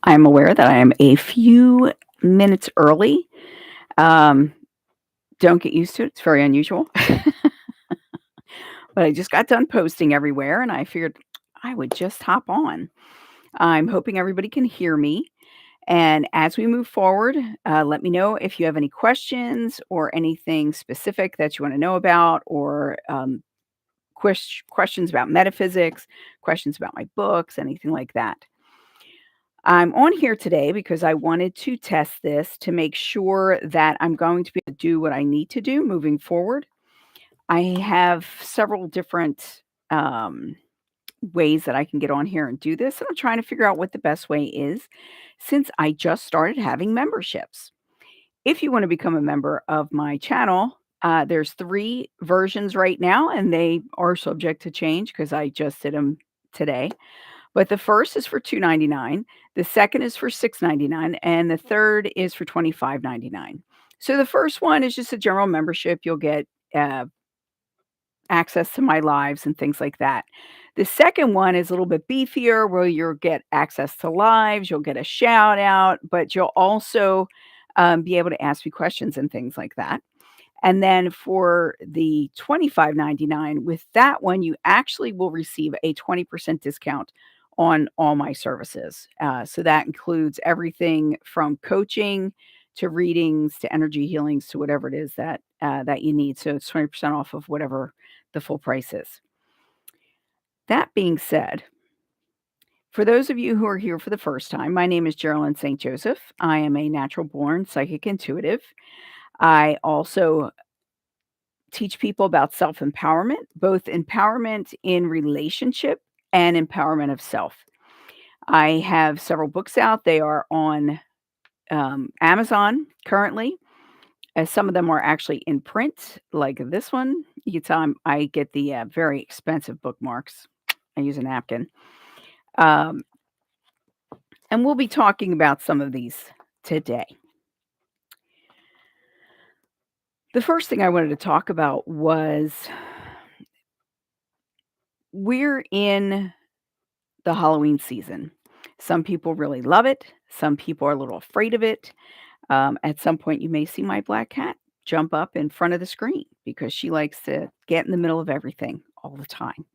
I'm aware that I am a few minutes early. Um, don't get used to it. It's very unusual. But I just got done posting everywhere and I figured I would just hop on. I'm hoping everybody can hear me. And as we move forward, let me know if you have any questions or anything specific that you want to know about, or questions about metaphysics, questions about my books, anything like that. I'm on here today because I wanted to test this to make sure that I'm going to be able to do what I need to do moving forward. I have several different ways that I can get on here and do this, and I'm trying to figure out what the best way is since I just started having memberships. If you want to become a member of my channel, there's 3 versions right now, and they are subject to change because I just did them today. But the first is for $2.99, the second is for $6.99, and the third is for $25.99. So the first one is just a general membership. You'll get uh, access to my lives and things like that. The second one is a little bit beefier, where you'll get access to lives, you'll get a shout out, but you'll also be able to ask me questions and things like that. And then for the $25.99, with that one, you actually will receive a 20% discount on all my services. So that includes everything from coaching to readings to energy healings to whatever it is that you need. So it's 20% off of whatever the full price is. That being said, for those of you who are here for the first time, my name is Geralyn Joseph. I am a natural born psychic intuitive. I also teach people about self empowerment, both empowerment in relationship and empowerment of self. I have several books out. They are on Amazon currently. Some of them are actually in print, like this one. You can tell I get the very expensive bookmarks. I use a napkin. Um, and we'll be talking about some of these today. The first thing I wanted to talk about was we're in the Halloween season. Some people really love it. Some people are a little afraid of it. At some point, you may see my black cat jump up in front of the screen because she likes to get in the middle of everything all the time.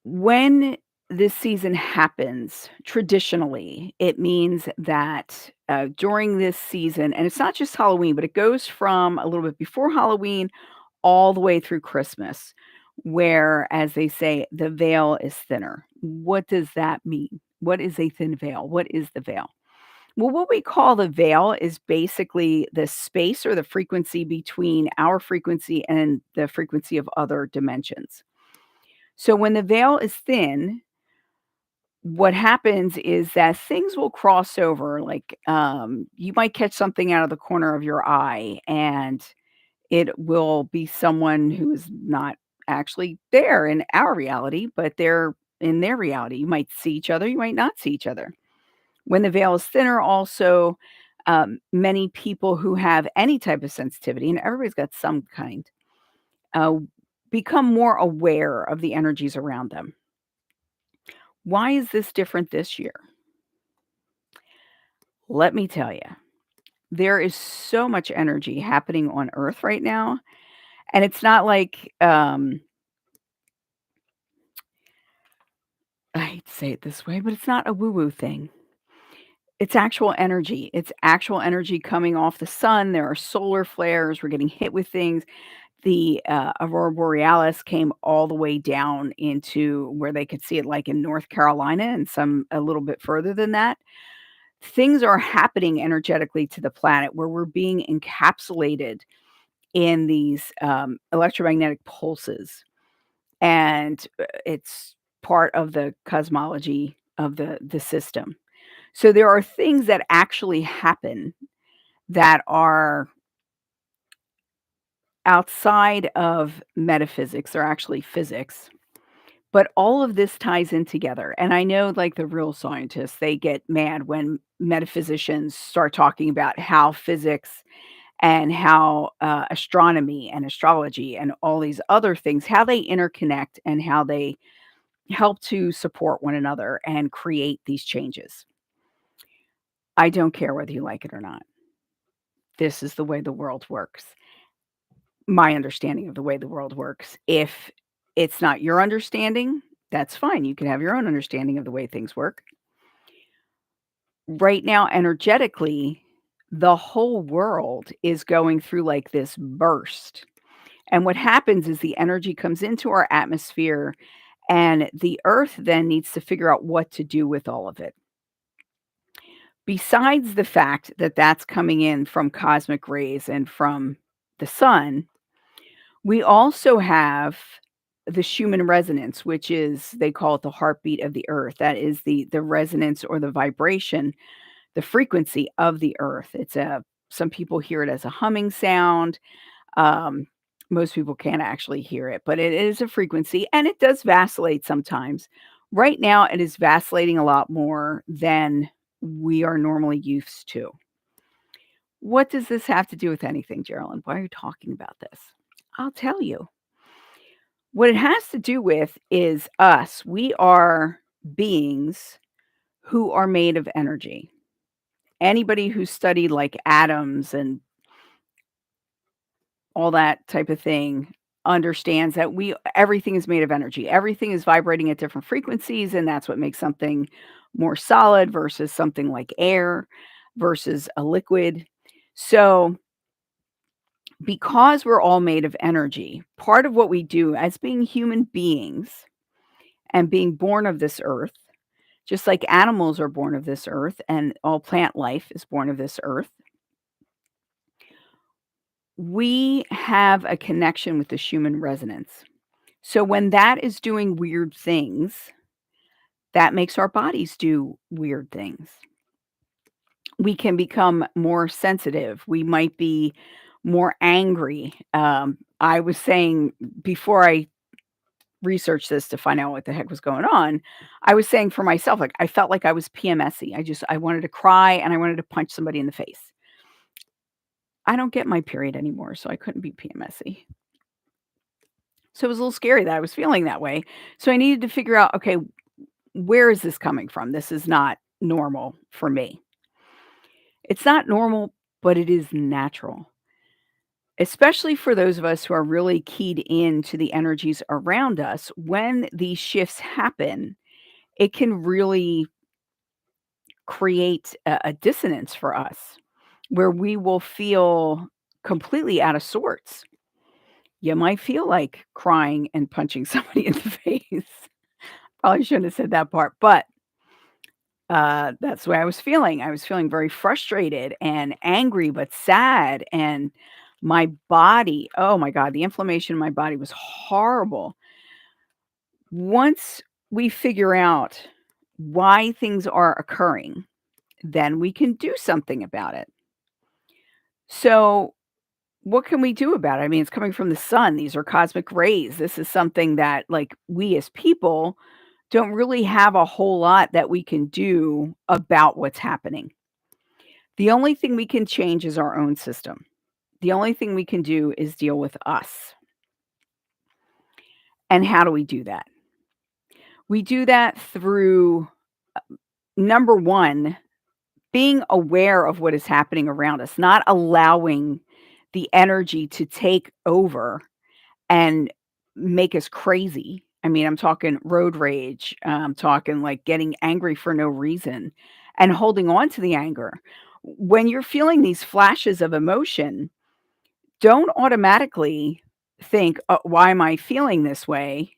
When this season happens, traditionally, it means that during this season, and it's not just Halloween, but it goes from a little bit before Halloween all the way through Christmas, where, as they say, the veil is thinner. What does that mean? What is a thin veil? What is the veil? Well, what we call the veil is basically the space or the frequency between our frequency and the frequency of other dimensions. So when the veil is thin, what happens is that things will cross over. Like you might catch something out of the corner of your eye, and it will be someone who is not actually there in our reality, but they're in their reality. You might see each other, you might not see each other. When the veil is thinner, also, many people who have any type of sensitivity, and everybody's got some kind, uh, become more aware of the energies around them. Why is this different this year? Let me tell you, there is so much energy happening on Earth right now, and it's not like, I hate to say it this way, but it's not a woo-woo thing. It's actual energy. It's actual energy coming off the sun. There are solar flares. We're getting hit with things. The aurora borealis came all the way down into where they could see it, like in North Carolina and some a little bit further than that. Things are happening energetically to the planet where we're being encapsulated in these electromagnetic pulses, and it's part of the cosmology of the system. So there are things that actually happen that are outside of metaphysics. They're actually physics. But all of this ties in together, and I know, like, the real scientists, they get mad when metaphysicians start talking about how physics and how, astronomy and astrology and all these other things, how they interconnect and how they help to support one another and create these changes. I don't care whether you like it or not. This is the way the world works. My understanding of the way the world works. If it's not your understanding, that's fine. You can have your own understanding of the way things work. Right now, energetically, the whole world is going through like this burst. And what happens is the energy comes into our atmosphere, and the earth then needs to figure out what to do with all of it. Besides the fact that that's coming in from cosmic rays and from the sun, we also have the Schumann resonance, which is, they call it the heartbeat of the earth. That is the resonance or the vibration, the frequency of the earth. It's a some people hear it as a humming sound. Um, Most people can't actually hear it, but it is a frequency and it does vacillate sometimes. Right now, it is vacillating a lot more than we are normally used to. What does this have to do with anything, Geralyn? Why are you talking about this? I'll tell you. What it has to do with is us. We are beings who are made of energy. Anybody who studied like atoms and all that type of thing understands that we everything is made of energy. Everything is vibrating at different frequencies, and that's what makes something more solid versus something like air versus a liquid. So, because we're all made of energy, part of what we do as being human beings and being born of this earth, just like animals are born of this earth and all plant life is born of this earth, we have a connection with the Schumann resonance. So when that is doing weird things, that makes our bodies do weird things. We can become more sensitive. We might be more angry. I was saying before I researched this to find out what the heck was going on, I was saying for myself, like I felt like I was PMSy. I wanted to cry and I wanted to punch somebody in the face. I don't get my period anymore, so I couldn't be PMSy. So it was a little scary that I was feeling that way. So I needed to figure out, okay, where is this coming from? This is not normal for me. It's not normal, but it is natural, especially for those of us who are really keyed into the energies around us. When these shifts happen, it can really create a dissonance for us where we will feel completely out of sorts. You might feel like crying and punching somebody in the face. Probably shouldn't have said that part, but that's the way I was feeling. I was feeling very frustrated and angry, but sad. And my body, oh my God, the inflammation in my body was horrible. Once we figure out why things are occurring, then we can do something about it. So, what can we do about it? I mean, it's coming from the sun. These are cosmic rays. This is something that, like, we as people don't really have a whole lot that we can do about what's happening. The only thing we can change is our own system. The only thing we can do is deal with us. And how do we do that? We do that through number one, being aware of what is happening around us, not allowing the energy to take over and make us crazy. I mean, I'm talking road rage. I'm talking like getting angry for no reason and holding on to the anger. When you're feeling these flashes of emotion, don't automatically think, why am I feeling this way?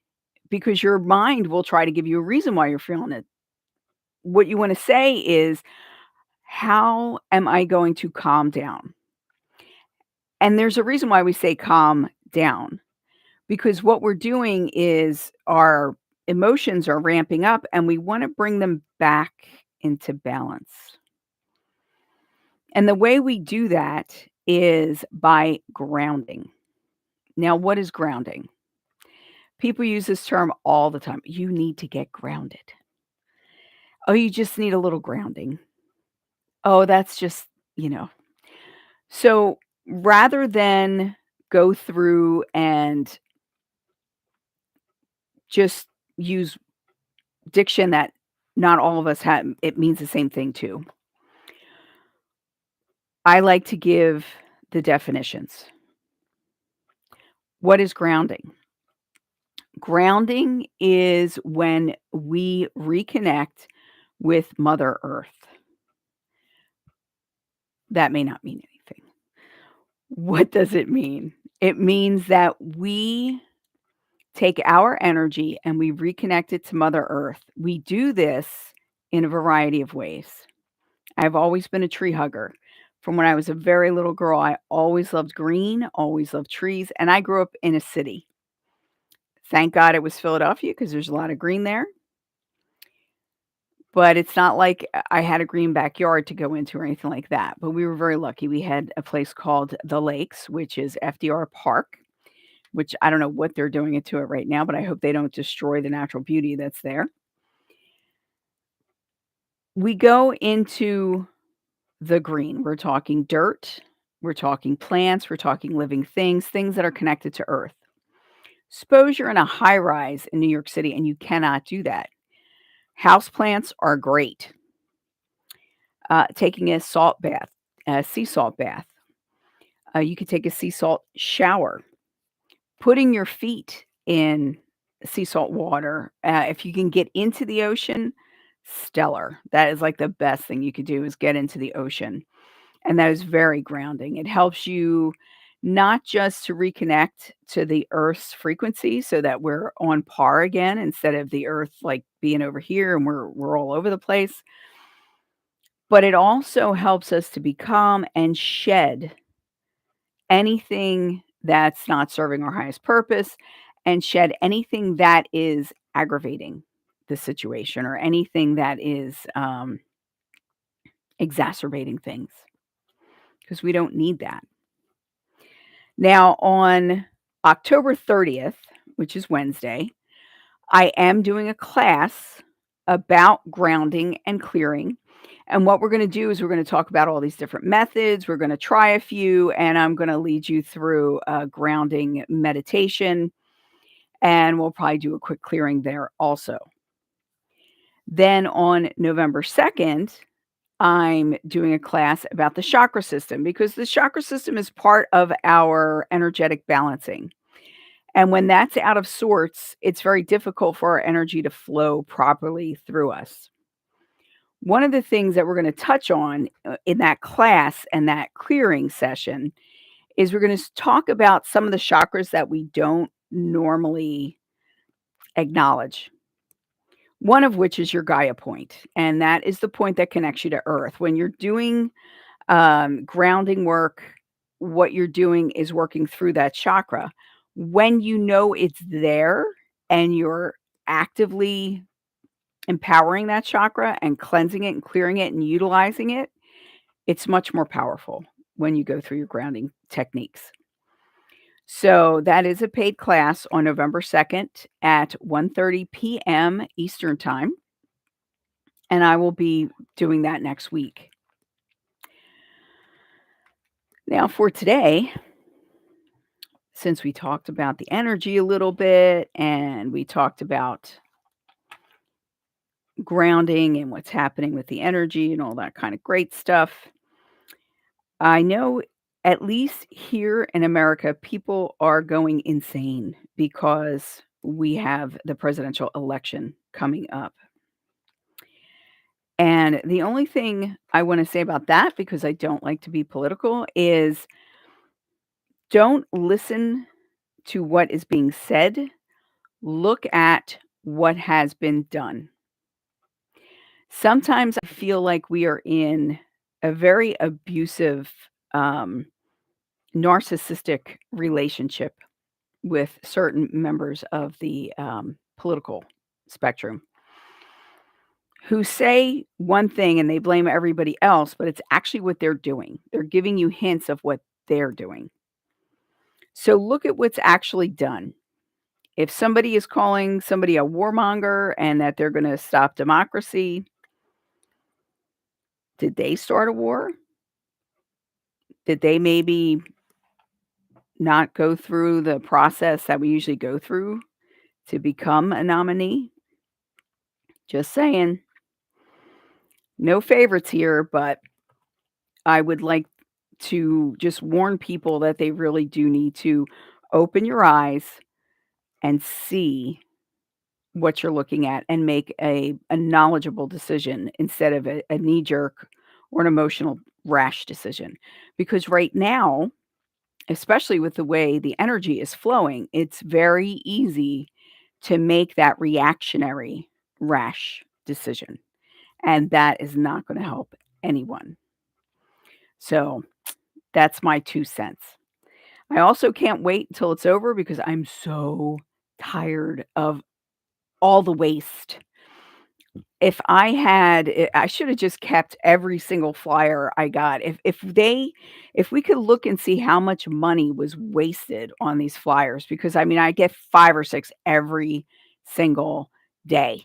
Because your mind will try to give you a reason why you're feeling it. What you want to say is, how am I going to calm down? And there's a reason why we say calm down, because what we're doing is our emotions are ramping up and we want to bring them back into balance. And the way we do that is by grounding. Now, what is grounding? People use this term all the time. You need to get grounded. Oh, you just need a little grounding. Oh, that's just, you know. So rather than go through and just use diction that not all of us have, it means the same thing too. I like to give the definitions. What is grounding? Grounding is when we reconnect with Mother Earth. That may not mean anything. What does it mean? It means that we take our energy and we reconnect it to Mother Earth. We do this in a variety of ways. I've always been a tree hugger. From when I was a very little girl, I always loved green, always loved trees, and I grew up in a city. Thank God it was Philadelphia because there's a lot of green there. But it's not like I had a green backyard to go into or anything like that. But we were very lucky. We had a place called The Lakes, which is FDR Park, which I don't know what they're doing it to it right now, but I hope they don't destroy the natural beauty that's there. We go into the green. We're talking dirt, we're talking plants, we're talking living things, things that are connected to earth. Suppose you're in a high rise in New York City and you cannot do that. Houseplants are great. Taking a salt bath, a sea salt bath. You could take a sea salt shower. Putting your feet in sea salt water, if you can get into the ocean, stellar. That is like the best thing you could do is get into the ocean. And that is very grounding. It helps you not just to reconnect to the Earth's frequency so that we're on par again instead of the Earth like being over here and we're all over the place, but it also helps us to be calm and shed anything that's not serving our highest purpose and shed anything that is aggravating the situation or anything that is exacerbating things because we don't need that. Now, on October 30th, which is Wednesday, I am doing a class about grounding and clearing. And what we're going to do is we're going to talk about all these different methods. We're going to try a few, and I'm going to lead you through a grounding meditation. And we'll probably do a quick clearing there also. Then on November 2nd, I'm doing a class about the chakra system because the chakra system is part of our energetic balancing. And when that's out of sorts, it's very difficult for our energy to flow properly through us. One of the things that we're going to touch on in that class and that clearing session is we're going to talk about some of the chakras that we don't normally acknowledge. One of which is your Gaia point, and that is the point that connects you to Earth. When you're doing grounding work, what you're doing is working through that chakra. When you know it's there and you're actively empowering that chakra and cleansing it and clearing it and utilizing it, it's much more powerful when you go through your grounding techniques. So that is a paid class on November 2nd at 1:30 p.m. Eastern Time, and I will be doing that next week. Now for today, since we talked about the energy a little bit and we talked about grounding and what's happening with the energy and all that kind of great stuff, I know at least here in America, people are going insane because we have the presidential election coming up. And the only thing I want to say about that, because I don't like to be political, is don't listen to what is being said. Look at what has been done. Sometimes I feel like we are in a very abusive, narcissistic relationship with certain members of the political spectrum who say one thing and they blame everybody else, but it's actually what they're doing. They're giving you hints of what they're doing. So look at what's actually done. If somebody is calling somebody a warmonger and that they're going to stop democracy, did they start a war? Did they maybe not go through the process that we usually go through to become a nominee? Just saying. No favorites here, but I would like to just warn people that they really do need to open your eyes and see what you're looking at and make a knowledgeable decision instead of a knee jerk or an emotional rash decision. Because right now, especially with the way the energy is flowing, it's very easy to make that reactionary rash decision. And that is not going to help anyone. So that's my 2 cents. I also can't wait until it's over because I'm so tired of all the waste. If I had I should have just kept every single flyer I got. If we could look and see how much money was wasted on these flyers, because, I mean, I get 5 or 6 every single day.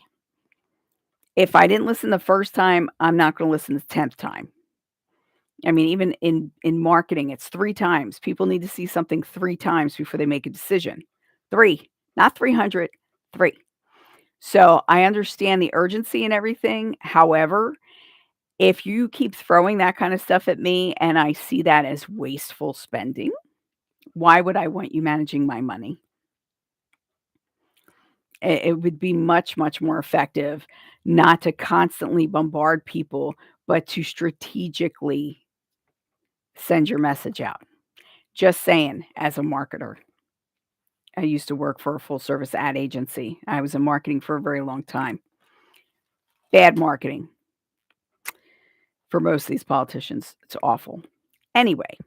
If I didn't listen the first time, I'm not gonna listen the 10th time. I mean, even in marketing, it's 3 times. People need to see something 3 times before they make a decision. 3, not 300, 3. So, I understand the urgency and everything. However, if you keep throwing that kind of stuff at me and I see that as wasteful spending, why would I want you managing my money? It would be much, much more effective not to constantly bombard people, but to strategically send your message out. Just saying, as a marketer. I used to work for a full service ad agency. I was in marketing for a very long time. Bad marketing for most of these politicians. It's awful. Anyway,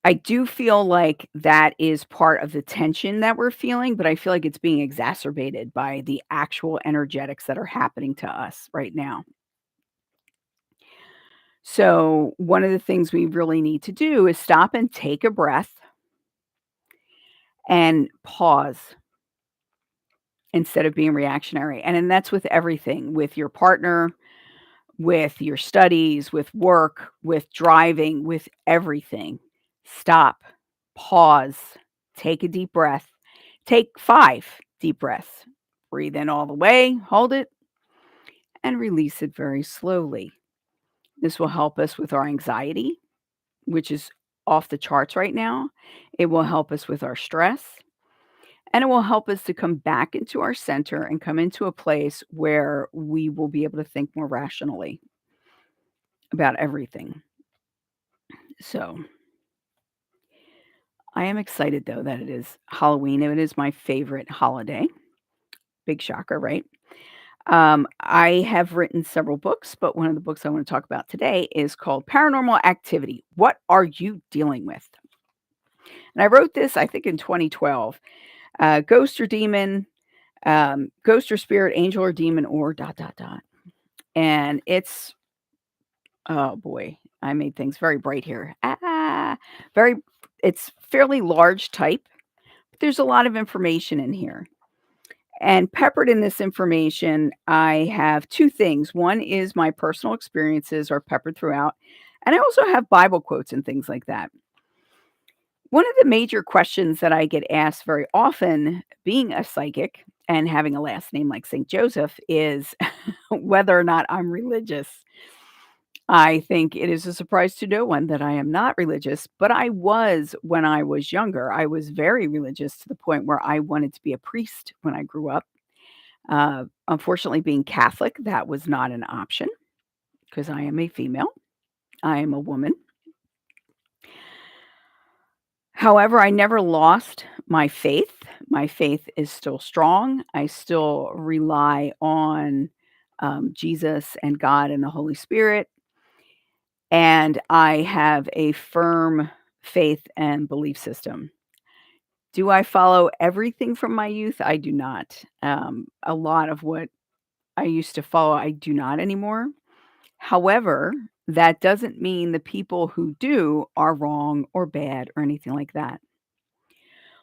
I do feel like that is part of the tension that we're feeling, but I feel like it's being exacerbated by the actual energetics that are happening to us right now. So, one of the things we really need to do is stop and take a breath and pause instead of being reactionary. And then that's with everything, with your partner, with your studies, with work, with driving, with everything. Stop, pause, take a deep breath. Take 5 deep breaths. Breathe in all the way, hold it, and release it very slowly. This will help us with our anxiety, which is off the charts right now. It will help us with our stress, and it will help us to come back into our center and come into a place where we will be able to think more rationally about everything. So, I am excited though that it is Halloween. It is my favorite holiday. Big shocker, right? I have written several books, but one of the books I want to talk about today is called Paranormal Activity. What are you dealing with? And I wrote this, I think, in 2012. Ghost or demon, ghost or spirit, angel or demon, or dot, dot, dot. And it's, oh boy, I made things very bright here. Very, it's fairly large type. But there's a lot of information in here. And peppered in this information, I have 2 things. One is my personal experiences are peppered throughout, and I also have Bible quotes and things like that. One of the major questions that I get asked very often, being a psychic and having a last name like St. Joseph, is whether or not I'm religious. I think it is a surprise to no one that I am not religious, but I was when I was younger. I was very religious to the point where I wanted to be a priest when I grew up. Unfortunately, being Catholic, that was not an option because I am a female. I am a woman. However, I never lost my faith. My faith is still strong. I still rely on Jesus and God and the Holy Spirit. And I have a firm faith and belief system. Do I follow everything from my youth? I do not. A lot of what I used to follow, I do not anymore. However, that doesn't mean the people who do are wrong or bad or anything like that.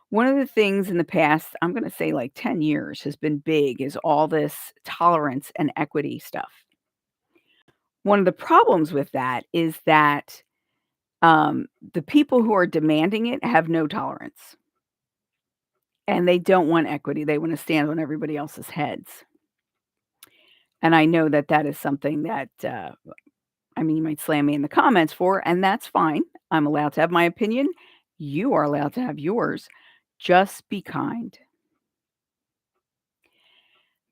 One of the things in the past, I'm going to say like 10 years, has been big is all this tolerance and equity stuff. One of the problems with that is that the people who are demanding it have no tolerance and they don't want equity. They want to stand on everybody else's heads. And I know that that is something that, I mean, you might slam me in the comments for, and that's fine. I'm allowed to have my opinion. You are allowed to have yours. Just be kind.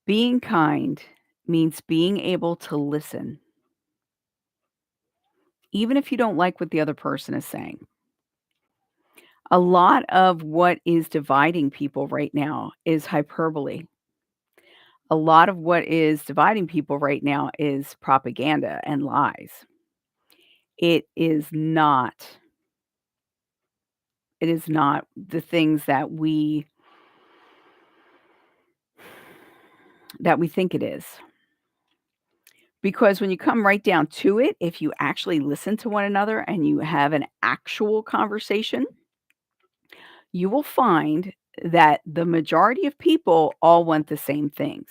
Being kind means being able to listen, even if you don't like what the other person is saying. A lot of what is dividing people right now is hyperbole. A lot of what is dividing people right now is propaganda and lies. It is not it is not the things that we think it is. Because when you come right down to it, if you actually listen to one another and you have an actual conversation, you will find that the majority of people all want the same things.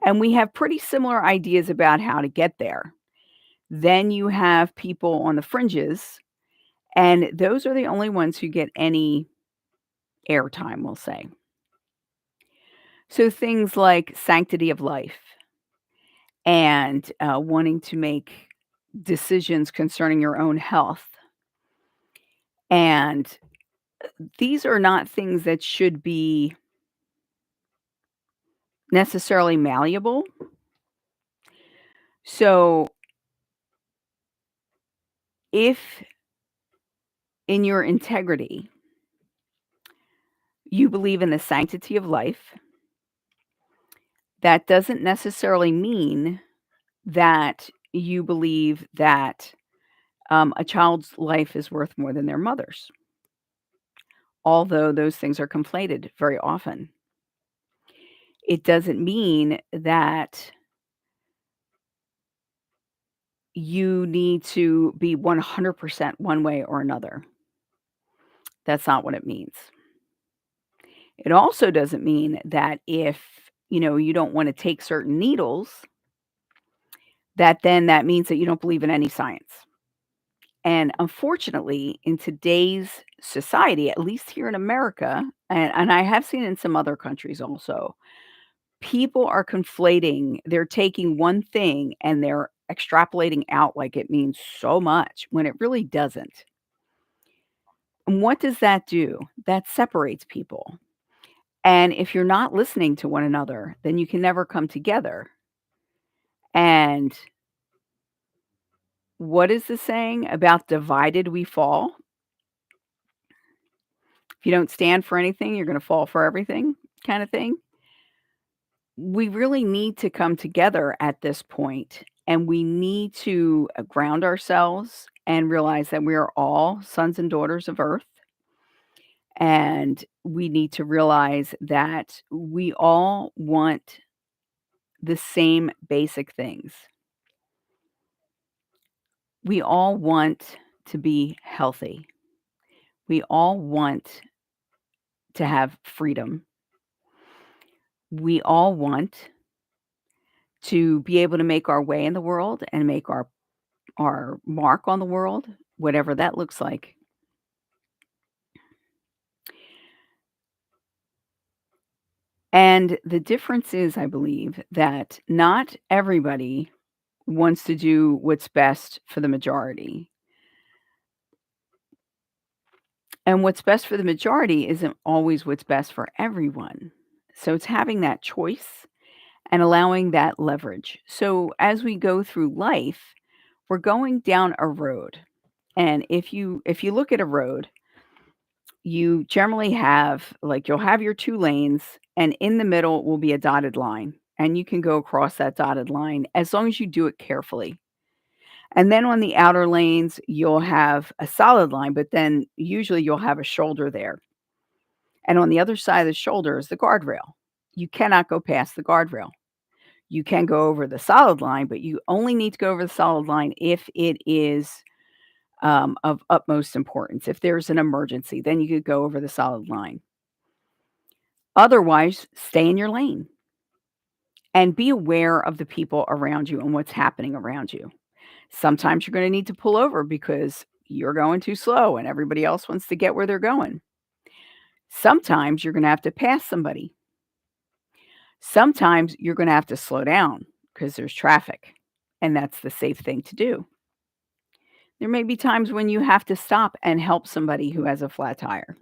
And we have pretty similar ideas about how to get there. Then you have people on the fringes, and those are the only ones who get any airtime, we'll say. So things like sanctity of life and wanting to make decisions concerning your own health. And these are not things that should be necessarily malleable. So if in your integrity you believe in the sanctity of life, that doesn't necessarily mean that you believe that a child's life is worth more than their mother's, although those things are conflated very often. It doesn't mean that you need to be 100% one way or another. That's not what it means. It also doesn't mean that if, you don't wanna take certain needles, that then that means that you don't believe in any science. And unfortunately, in today's society, at least here in America, and I have seen in some other countries also, people are conflating, they're taking one thing and they're extrapolating out like it means so much when it really doesn't. And what does that do? That separates people. And if you're not listening to one another, then you can never come together. And what is the saying about divided we fall? If you don't stand for anything, you're going to fall for everything, kind of thing. We really need to come together at this point, and we need to ground ourselves and realize that we are all sons and daughters of Earth. And we need to realize that we all want the same basic things. We all want to be healthy. We all want to have freedom. We all want to be able to make our way in the world and make our mark on the world, whatever that looks like. And the difference is, I believe, that not everybody wants to do what's best for the majority. And what's best for the majority isn't always what's best for everyone. So it's having that choice and allowing that leverage. So as we go through life, we're going down a road. And if you look at a road, you generally have like you'll have your 2 lanes and in the middle will be a dotted line. And you can go across that dotted line as long as you do it carefully. And then on the outer lanes, you'll have a solid line, but then usually you'll have a shoulder there. And on the other side of the shoulder is the guardrail. You cannot go past the guardrail. You can go over the solid line, but you only need to go over the solid line if it is of utmost importance. If there's an emergency, then you could go over the solid line. Otherwise, stay in your lane and be aware of the people around you and what's happening around you. Sometimes you're going to need to pull over because you're going too slow and everybody else wants to get where they're going. Sometimes you're going to have to pass somebody. Sometimes you're going to have to slow down because there's traffic, and that's the safe thing to do. There may be times when you have to stop and help somebody who has a flat tire.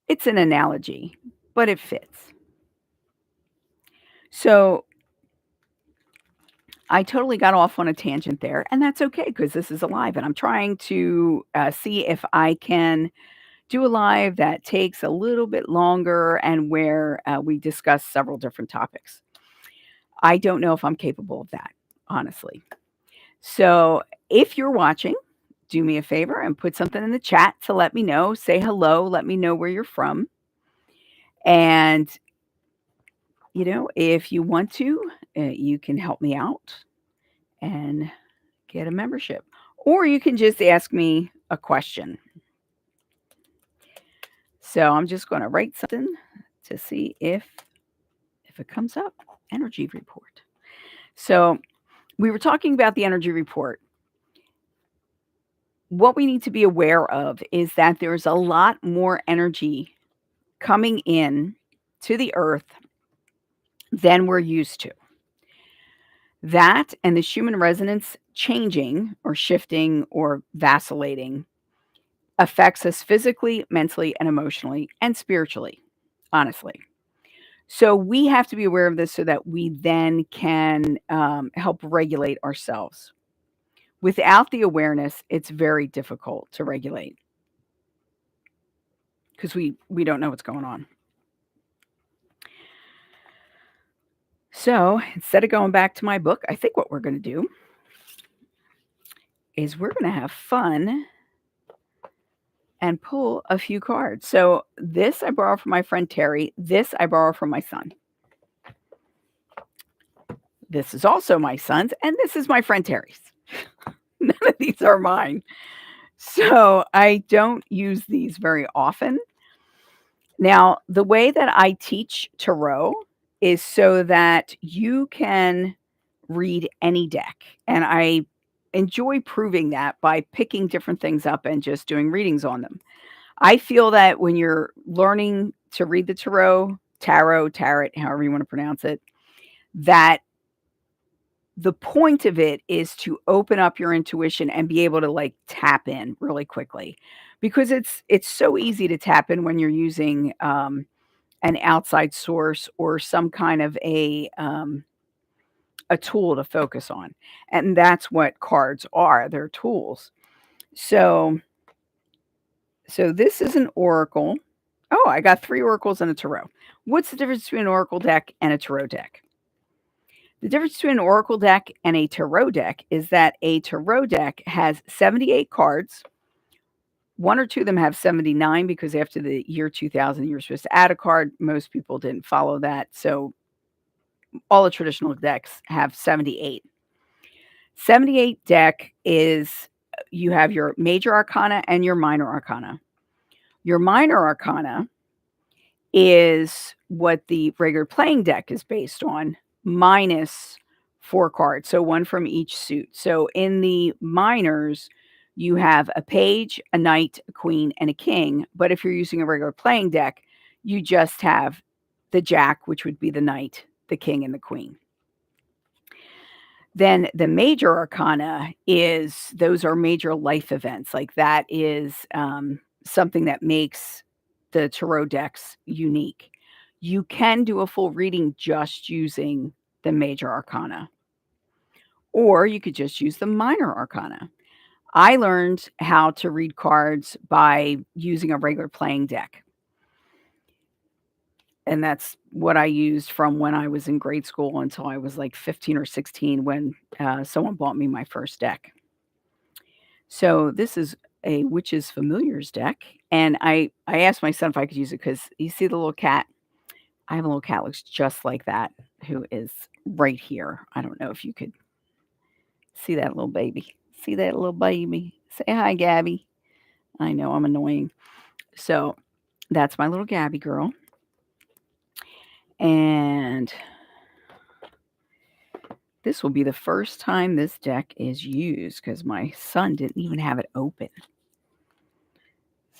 It's an analogy, but it fits. So I totally got off on a tangent there, and that's okay because this is a live, and I'm trying to see if I can do a live that takes a little bit longer and where we discuss several different topics. I don't know if I'm capable of that, honestly. So if you're watching, do me a favor and put something in the chat to let me know. Say hello, let me know where you're from. And, if you want to, you can help me out and get a membership. Or you can just ask me a question. So I'm just going to write something to see if it comes up. Energy report. So we were talking about the energy report. What we need to be aware of is that there's a lot more energy coming in to the earth than we're used to. That and the Schumann resonance changing or shifting or vacillating affects us physically, mentally, and emotionally, and spiritually, honestly. So we have to be aware of this so that we then can help regulate ourselves. Without the awareness, it's very difficult to regulate because we don't know what's going on. So instead of going back to my book, I think what we're going to do is we're going to have fun and pull a few cards. So this I borrowed from my friend Terry. This I borrowed from my son. This is also my son's, and this is my friend Terry's. None of these are mine. So I don't use these very often. Now, the way that I teach tarot is so that you can read any deck. And I enjoy proving that by picking different things up and just doing readings on them. I feel that when you're learning to read the tarot, however you want to pronounce it, that the point of it is to open up your intuition and be able to like tap in really quickly, because it's so easy to tap in when you're using an outside source or some kind of a tool to focus on, and that's what cards are. They're tools. So this is an oracle. Oh, I got 3 oracles and a tarot. What's the difference between an oracle deck and a tarot deck? The difference between an oracle deck and a tarot deck is that a tarot deck has 78 cards. 1 or 2 of them have 79 because after the year 2000, you were supposed to add a card. Most people didn't follow that. So all the traditional decks have 78. 78 deck is you have your major arcana and your minor arcana. Your minor arcana is what the regular playing deck is based on, minus 4 cards, so 1 from each suit. So in the minors, you have a page, a knight, a queen, and a king. But if you're using a regular playing deck, you just have the jack, which would be the knight, the king, and the queen. Then the major arcana those are major life events. Like that is something that makes the tarot decks unique. You can do a full reading just using the major arcana, or you could just use the minor arcana. I learned how to read cards by using a regular playing deck. And that's what I used from when I was in grade school until I was like 15 or 16 when someone bought me my first deck. So this is a Witch's Familiars deck. And I asked my son if I could use it because you see the little cat? I have a little cat looks just like that who is right here. I don't know if you could see that little baby. See that little baby? Say hi, Gabby. I know I'm annoying. So that's my little Gabby girl. And this will be the first time this deck is used because my son didn't even have it open.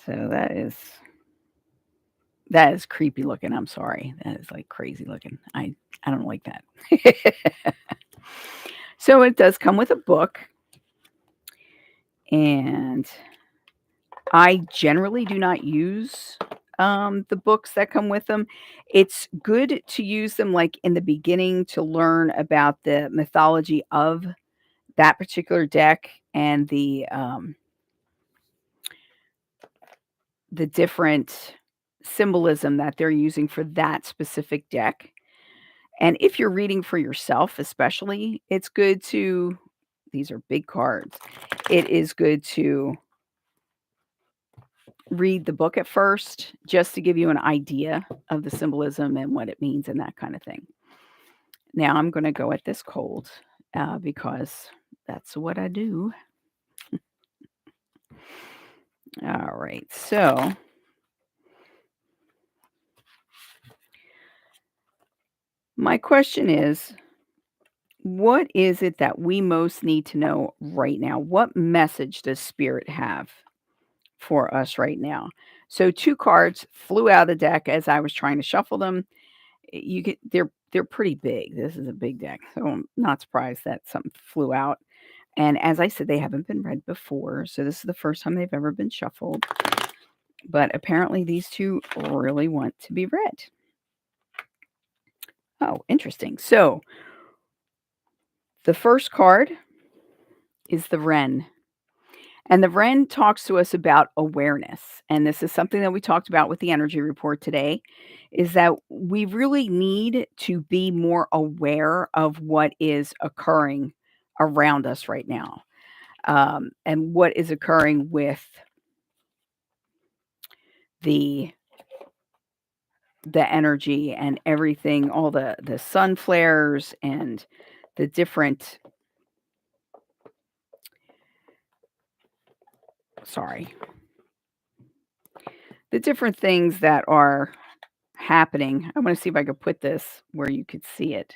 So That is creepy looking, I'm sorry. That is, like, crazy looking. I don't like that. So it does come with a book, and I generally do not use, the books that come with them. It's good to use them, like, in the beginning to learn about the mythology of that particular deck and the different symbolism that they're using for that specific deck. And if you're reading for yourself especially, it's good to these are big cards. It is good to read the book at first just to give you an idea of the symbolism and what it means and that kind of thing. Now I'm gonna go at this cold, because that's what I do. Alright, so my question is, what is it that we most need to know right now? What message does Spirit have for us right now? So 2 cards flew out of the deck as I was trying to shuffle them. You get they're pretty big. This is a big deck, so I'm not surprised that something flew out. And as I said, they haven't been read before, so this is the first time they've ever been shuffled. But apparently these 2 really want to be read. Oh, interesting. So the first card is the Wren. And the Wren talks to us about awareness. And this is something that we talked about with the energy report today, is that we really need to be more aware of what is occurring around us right now, and what is occurring with the energy and everything, all the sun flares and the different sorry, the different things that are happening. I wanna see if I could put this where you could see it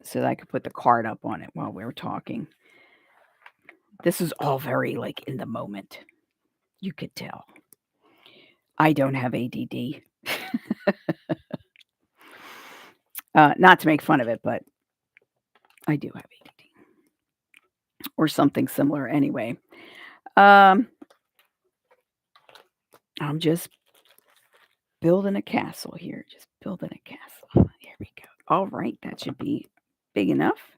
so that I could put the card up on it while we were talking. This is all very, like, in the moment. You could tell. I don't have ADD. Not to make fun of it, but I do have ADD. Or something similar anyway. I'm just building a castle here, just building a castle. There we go. All right, that should be big enough.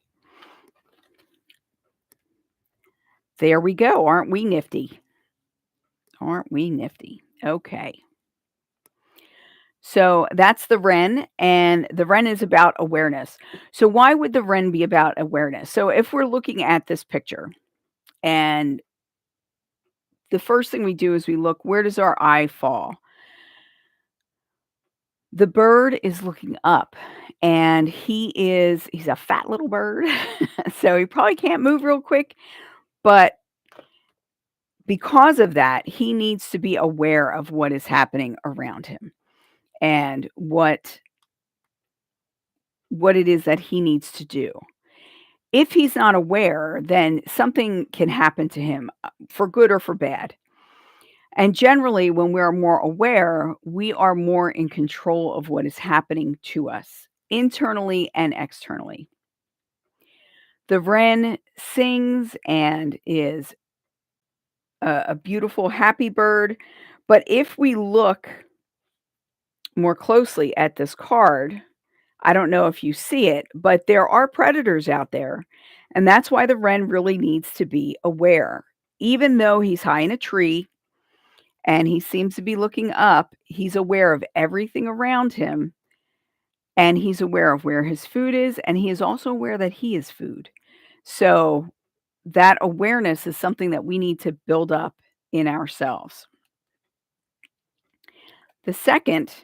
There we go. Aren't we nifty? Aren't we nifty? Okay. So that's the Wren, and the Wren is about awareness. So why would the Wren be about awareness? So if we're looking at this picture, and the first thing we do is we look, where does our eye fall? The bird is looking up, and he's a fat little bird, so he probably can't move real quick, but because of that, he needs to be aware of what is happening around him and what it is that he needs to do. If he's not aware, then something can happen to him, for good or for bad. And generally, when we're more aware, we are more in control of what is happening to us, internally and externally. The wren sings and is a beautiful, happy bird. But if we look more closely at this card, I don't know if you see it, but there are predators out there. And that's why the wren really needs to be aware. Even though he's high in a tree and he seems to be looking up, he's aware of everything around him, and he's aware of where his food is, and he is also aware that he is food. So that awareness is something that we need to build up in ourselves. The second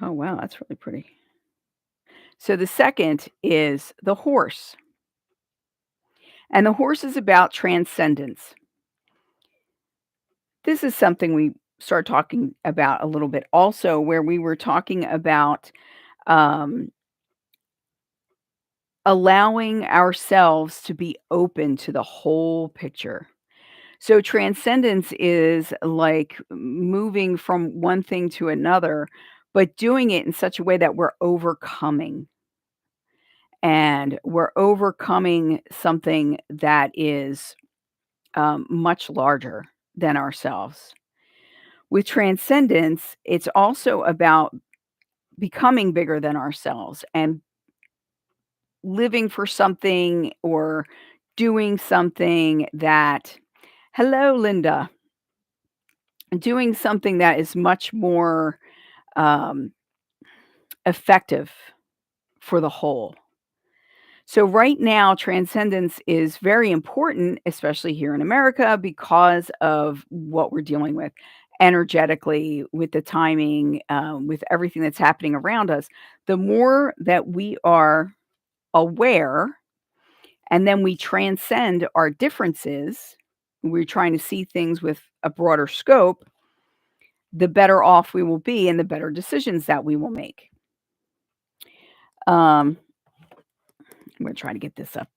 oh, wow, that's really pretty. So the second is the horse. And the horse is about transcendence. This is something we started talking about a little bit also, where we were talking about um, allowing ourselves to be open to the whole picture. So transcendence is like moving from one thing to another, but doing it in such a way that we're overcoming. And we're overcoming something that is much larger than ourselves. With transcendence, it's also about becoming bigger than ourselves and living for something or doing something that, hello, Linda, doing something that is much more um, effective for the whole. So, right now, transcendence is very important, especially here in America, because of what we're dealing with energetically, with the timing, with everything that's happening around us. The more that we are aware and then we transcend our differences, we're trying to see things with a broader scope, the better off we will be and the better decisions that we will make. I'm going to try to get this up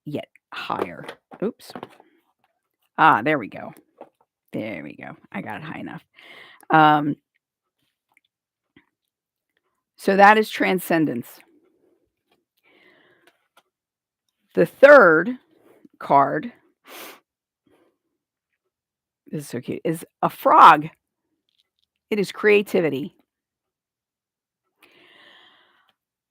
yet higher. Oops. There we go. There we go. I got it high enough. Um, so that is transcendence. The third card, this is so cute, is a frog. It is creativity.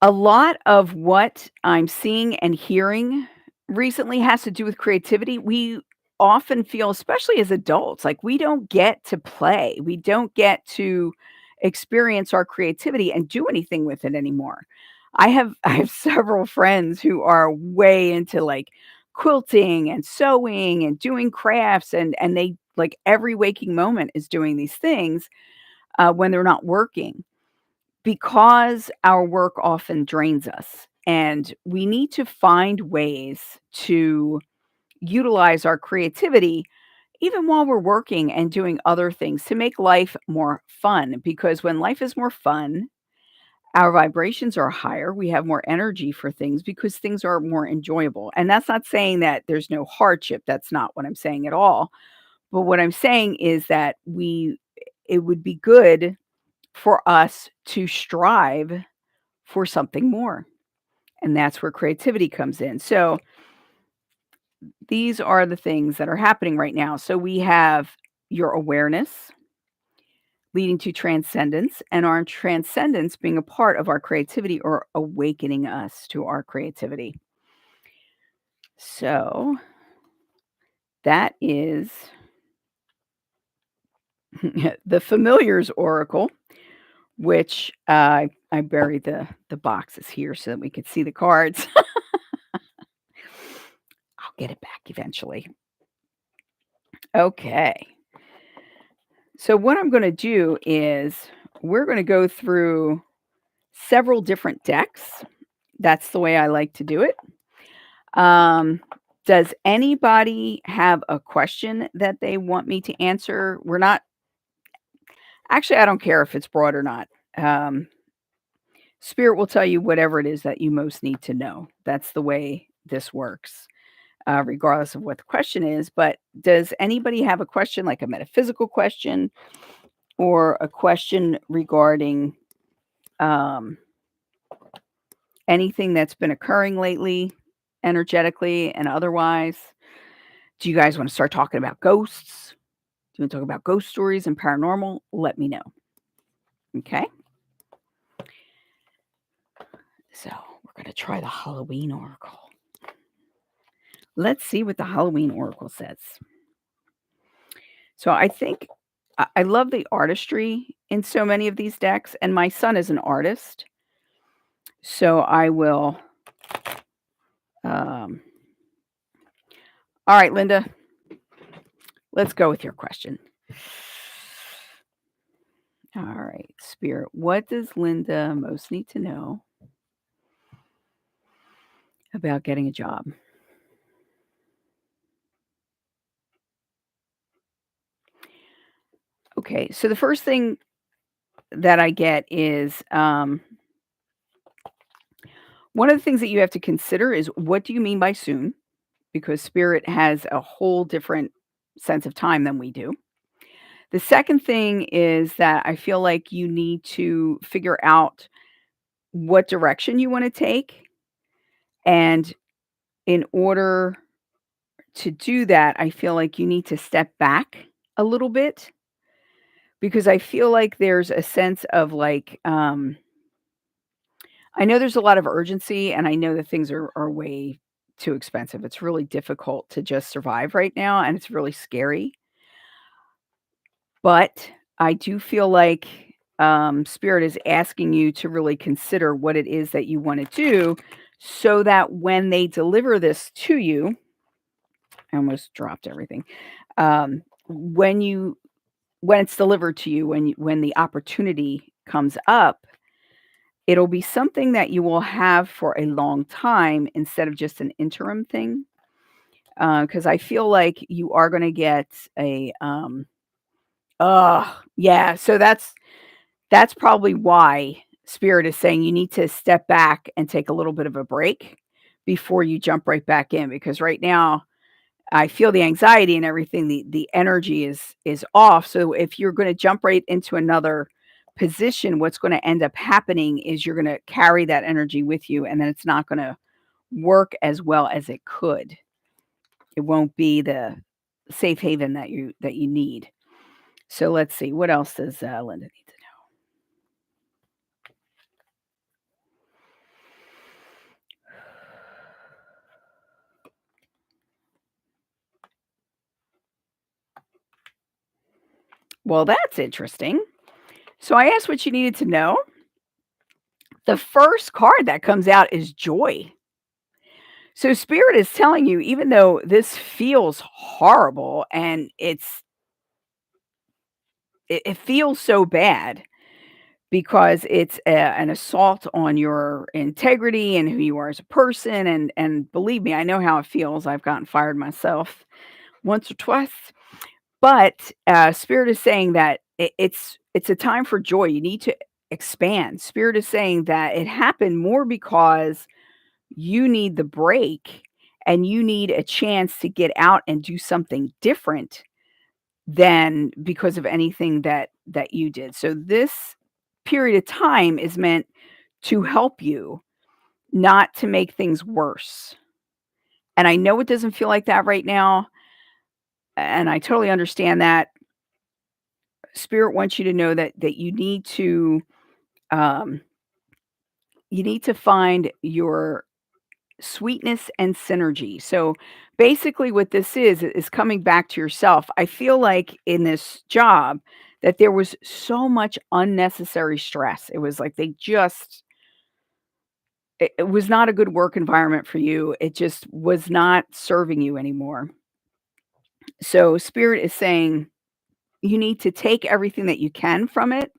A lot of what I'm seeing and hearing recently has to do with creativity. We often feel, especially as adults, like we don't get to play. We don't get to experience our creativity and do anything with it anymore. I have several friends who are way into like quilting and sewing and doing crafts and they like every waking moment is doing these things when they're not working because our work often drains us, and we need to find ways to utilize our creativity even while we're working and doing other things to make life more fun. Because when life is more fun, our vibrations are higher. We have more energy for things because things are more enjoyable. And that's not saying that there's no hardship. That's not what I'm saying at all. But what I'm saying is that it would be good for us to strive for something more. And that's where creativity comes in. So these are the things that are happening right now. So we have your awareness leading to transcendence, and our transcendence being a part of our creativity or awakening us to our creativity. So that is the Familiars Oracle, which I buried the boxes here so that we could see the cards. I'll get it back eventually. Okay. So what I'm going to do is we're going to go through several different decks. That's the way I like to do it. Does anybody have a question that they want me to answer? We're not actually, I don't care if it's broad or not. Spirit will tell you whatever it is that you most need to know. That's the way this works, regardless of what the question is. But does anybody have a question, like a metaphysical question or a question regarding anything that's been occurring lately, energetically and otherwise? Do you guys want to start talking about ghosts? Do you want to talk about ghost stories and paranormal? Let me know. Okay. So we're going to try the Halloween Oracle. Let's see what the Halloween Oracle says. So I think I love the artistry in so many of these decks, and my son is an artist. So I will. All right, Linda, let's go with your question. All right, Spirit, what does Linda most need to know about getting a job? Okay, so the first thing that I get is one of the things that you have to consider is what do you mean by soon? Because Spirit has a whole different sense of time than we do. The second thing is that I feel like you need to figure out what direction you want to take. And in order to do that, I feel like you need to step back a little bit because I feel like there's a sense of like, I know there's a lot of urgency and I know that things are way too expensive. It's really difficult to just survive right now and it's really scary. But I do feel like Spirit is asking you to really consider what it is that you want to do so that when they deliver this to you, I almost dropped everything. When it's delivered to you, when the opportunity comes up, it'll be something that you will have for a long time instead of just an interim thing. Because I feel like you are going to get a yeah. So that's probably why Spirit is saying you need to step back and take a little bit of a break before you jump right back in, because right now I feel the anxiety and everything, the energy is off. So if you're gonna jump right into another position, what's gonna end up happening is you're gonna carry that energy with you, and then it's not gonna work as well as it could. It won't be the safe haven that you need. So let's see, what else does, Linda need to know? Well, that's interesting. So I asked what you needed to know. The first card that comes out is joy. So Spirit is telling you, even though this feels horrible and it feels so bad because it's an assault on your integrity and who you are as a person, and believe me, I know how it feels. I've gotten fired myself once or twice. But Spirit is saying that it's a time for joy. You need to expand. Spirit is saying that it happened more because you need the break and you need a chance to get out and do something different than because of anything that you did. So this period of time is meant to help you, not to make things worse. And I know it doesn't feel like that right now, and I totally understand that. Spirit wants you to know that um you need to find your sweetness and synergy. So basically what this is coming back to yourself. I feel like in this job that there was so much unnecessary stress. It was like it was not a good work environment for you. It just was not serving you anymore. So Spirit is saying you need to take everything that you can from it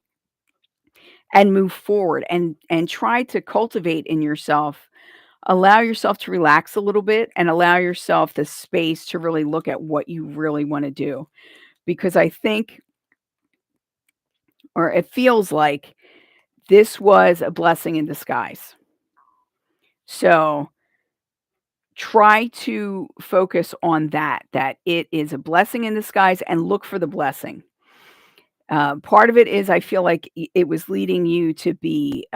and move forward and try to cultivate in yourself. Allow yourself to relax a little bit and allow yourself the space to really look at what you really wanna do, because I think, or it feels like, this was a blessing in disguise. So, try to focus on that it is a blessing in disguise and look for the blessing. Part of it is I feel like it was leading you to be,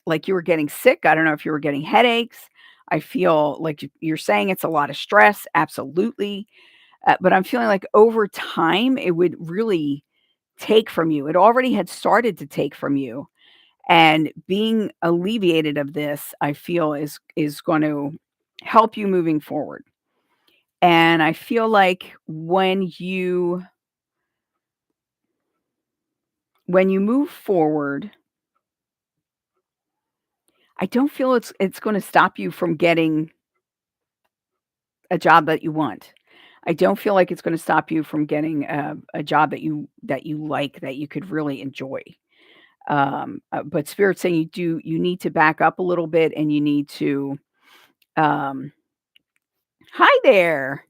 like you were getting sick. I don't know if you were getting headaches. I feel like you're saying it's a lot of stress. Absolutely. But I'm feeling like over time, it would really take from you. It already had started to take from you. And being alleviated of this, I feel is going to help you moving forward. And I feel like when you move forward, I don't feel it's gonna stop you from getting a job that you want. I don't feel like it's gonna stop you from getting a job that you like, that you could really enjoy. But Spirit's saying you need to back up a little bit and you need to, um hi there,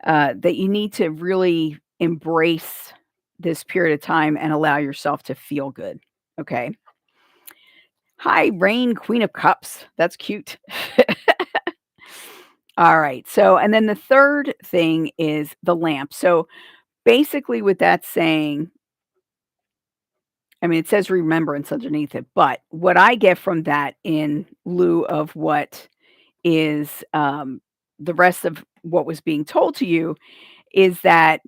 that you need to really embrace this period of time and allow yourself to feel good, okay? Hi, Rain, Queen of Cups. That's cute. All right. So, and then the third thing is the lamp. So, basically, what that's saying, I mean, it says remembrance underneath it, but what I get from that in lieu of what is the rest of what was being told to you is that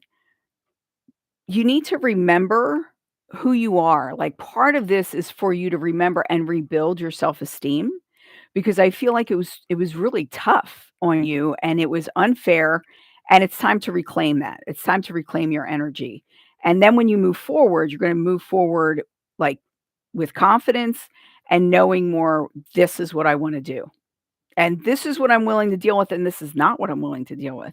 you need to remember who you are. Like part of this is for you to remember and rebuild your self-esteem because I feel like it was really tough on you and it was unfair and it's time to reclaim that. It's time to reclaim your energy. And then when you move forward, you're going to move forward like with confidence and knowing more this is what I want to do. And this is what I'm willing to deal with and this is not what I'm willing to deal with.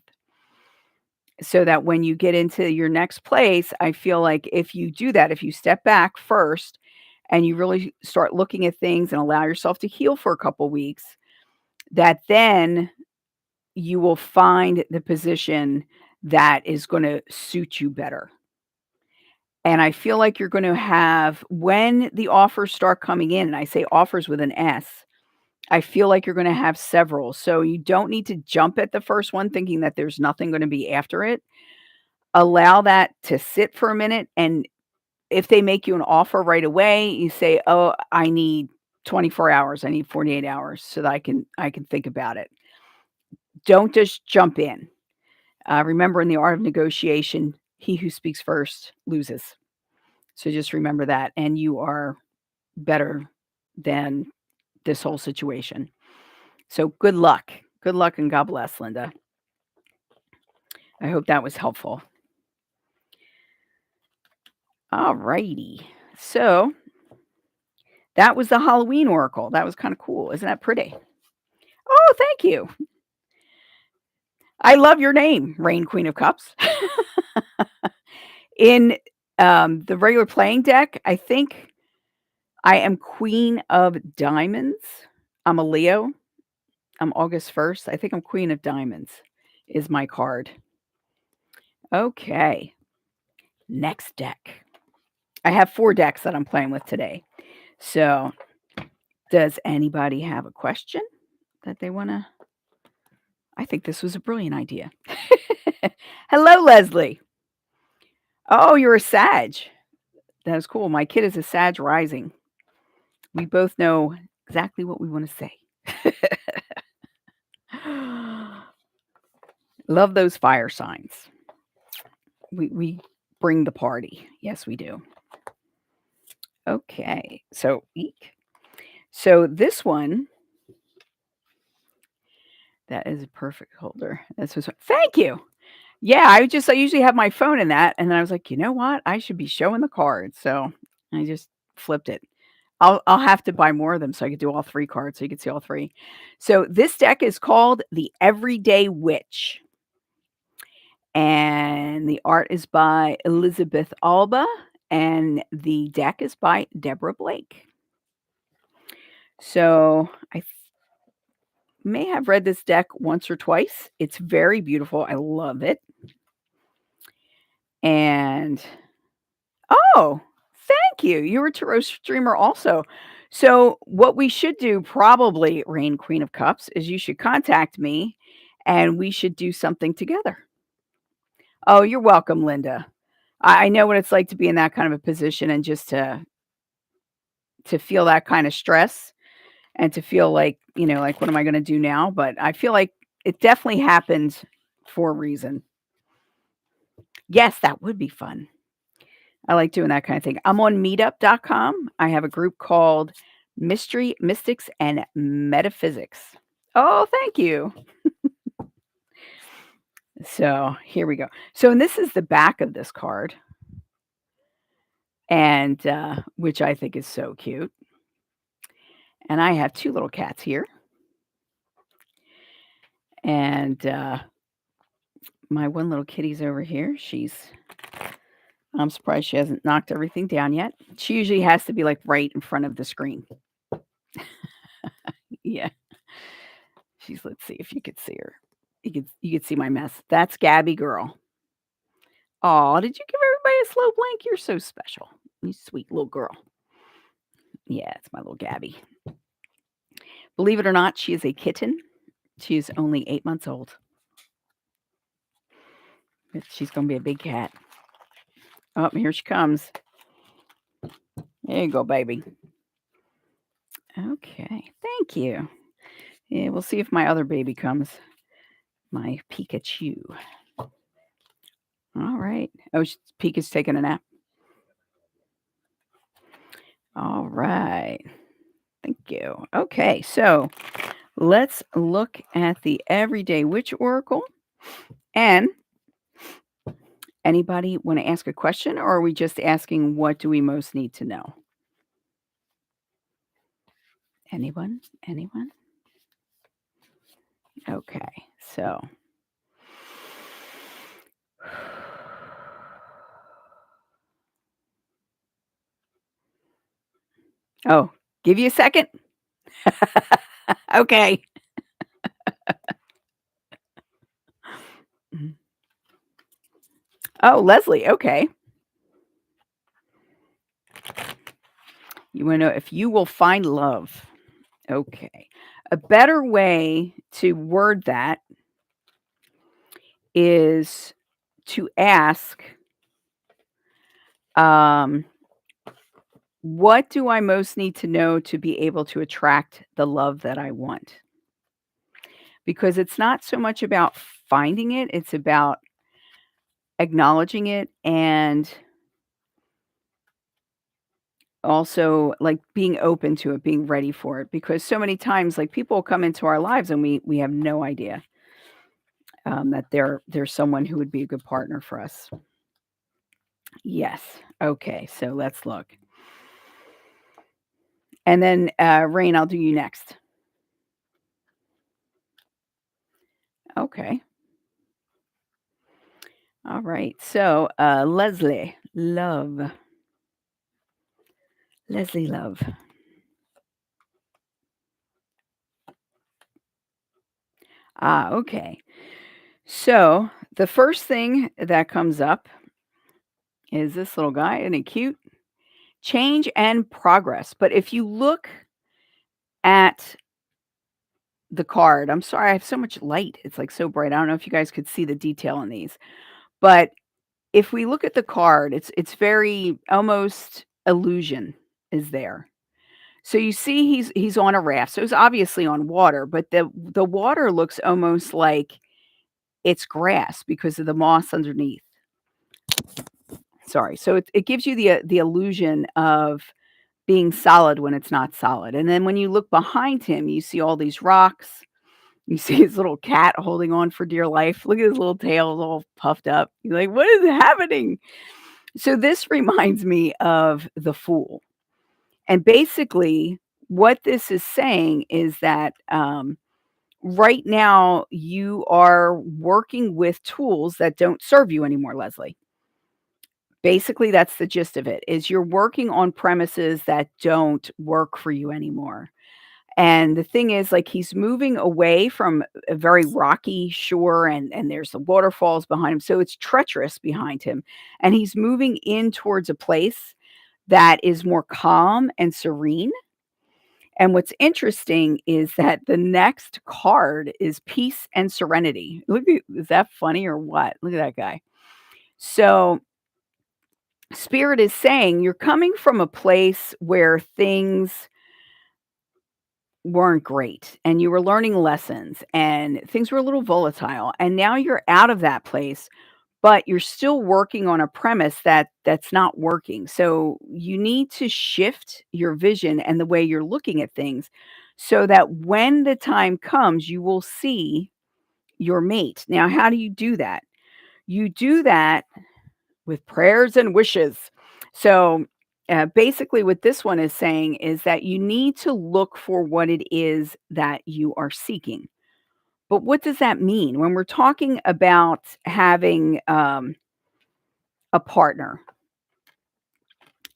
So that when you get into your next place, I feel like if you do that, if you step back first and you really start looking at things and allow yourself to heal for a couple weeks, that then you will find the position that is going to suit you better. And I feel like you're going to have, when the offers start coming in, and I say offers with an S, I feel like you're going to have several. So you don't need to jump at the first one thinking that there's nothing going to be after it. Allow that to sit for a minute, and if they make you an offer right away, you say, "Oh, I need 24 hours, I need 48 hours so that I can think about it." Don't just jump in. Remember in the art of negotiation, he who speaks first loses. So just remember that, and you are better than this whole situation. So good luck. Good luck and God bless, Linda. I hope that was helpful. All righty. So that was the Halloween oracle. That was kind of cool. Isn't that pretty? Oh, thank you. I love your name, Rain Queen of Cups. In the regular playing deck, I think I am Queen of Diamonds. I'm a Leo. I'm August 1st. I think I'm Queen of Diamonds is my card. Okay. Next deck. I have 4 decks that I'm playing with today. So, does anybody have a question that they want to? I think this was a brilliant idea. Hello, Leslie. Oh, you're a Sag. That is cool. My kid is a Sag rising. We both know exactly what we want to say. Love those fire signs. We bring the party. Yes, we do. Okay. So, eek. So this one, that is a perfect holder. This was thank you. Yeah, I usually have my phone in that, and then I was like, you know what? I should be showing the cards. So I just flipped it. I'll have to buy more of them so I could do all 3 cards so you can see all 3. So this deck is called the Everyday Witch. And the art is by Elizabeth Alba, and the deck is by Deborah Blake. So I may have read this deck once or twice. It's very beautiful. I love it. And oh, thank you. You're a tarot streamer also. So what we should do probably, Rain Queen of Cups, is you should contact me and we should do something together. Oh, you're welcome, Linda. I know what it's like to be in that kind of a position and just to feel that kind of stress and to feel like, like what am I going to do now? But I feel like it definitely happened for a reason. Yes, that would be fun. I like doing that kind of thing. I'm on meetup.com. I have a group called Mystery, Mystics, and Metaphysics. Oh, thank you. So here we go. So, and this is the back of this card, and which I think is so cute. And I have 2 little cats here. And my one little kitty's over here. I'm surprised she hasn't knocked everything down yet. She usually has to be like right in front of the screen. Yeah. Let's see if you could see her. You could see my mess. That's Gabby girl. Oh, did you give everybody a slow blink? You're so special. You sweet little girl. Yeah, it's my little Gabby. Believe it or not, she is a kitten. She is only 8 months old. She's gonna be a big cat. Oh, here she comes. There you go, baby. Okay, thank you. Yeah, we'll see if my other baby comes. My Pikachu. All right. Oh, Pika's taking a nap. All right. Thank you. Okay, so let's look at the Everyday Witch Oracle. And anybody want to ask a question, or are we just asking what do we most need to know? Anyone? Anyone? Okay, so oh, give you a second? Okay. Oh, Leslie, okay. You want to know if you will find love. Okay. A better way to word that is to ask, what do I most need to know to be able to attract the love that I want? Because it's not so much about finding it, it's about acknowledging it and also like being open to it, being ready for it. Because so many times, like people come into our lives and we have no idea that there's someone who would be a good partner for us. Yes. Okay. So let's look. And then Rain, I'll do you next. Okay. All right. So Leslie, love. Leslie, love. Okay. So the first thing that comes up is this little guy. Isn't he cute? Change and progress. But if you look at the card, I'm sorry, I have so much light. It's like so bright. I don't know if you guys could see the detail in these. But if we look at the card, it's very almost illusion is there. So you see he's on a raft. So he's obviously on water, but the water looks almost like it's grass because of the moss underneath. Sorry. So it gives you the illusion of being solid when it's not solid. And then when you look behind him, you see all these rocks. You see his little cat holding on for dear life. Look at his little tail all puffed up. You're like, what is happening? So this reminds me of the Fool. And basically, what this is saying is that right now you are working with tools that don't serve you anymore, Leslie. Basically, that's the gist of it, is you're working on premises that don't work for you anymore. And the thing is, like, he's moving away from a very rocky shore and there's the waterfalls behind him, so it's treacherous behind him, and he's moving in towards a place that is more calm and serene. And what's interesting is that the next card is peace and serenity. Look at, is that funny or what? Look at that guy. So Spirit is saying you're coming from a place where things weren't great and you were learning lessons and things were a little volatile, and now you're out of that place, but you're still working on a premise that's not working. So you need to shift your vision and the way you're looking at things so that when the time comes you will see your mate. Now how do you do that? You do that with prayers and wishes. So, basically, what this one is saying is that you need to look for what it is that you are seeking. But what does that mean? When we're talking about having a partner,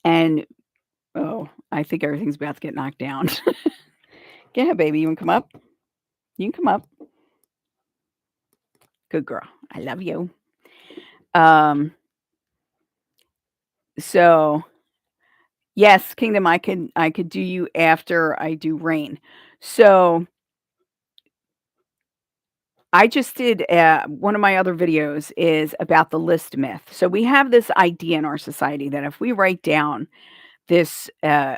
and oh, I think everything's about to get knocked down. Go ahead, baby. You want to come up? You can come up. Good girl. I love you. Um, so yes, Kingdom, I could do you after I do Rain. So I just did one of my other videos is about the list myth. So we have this idea in our society that if we write down this a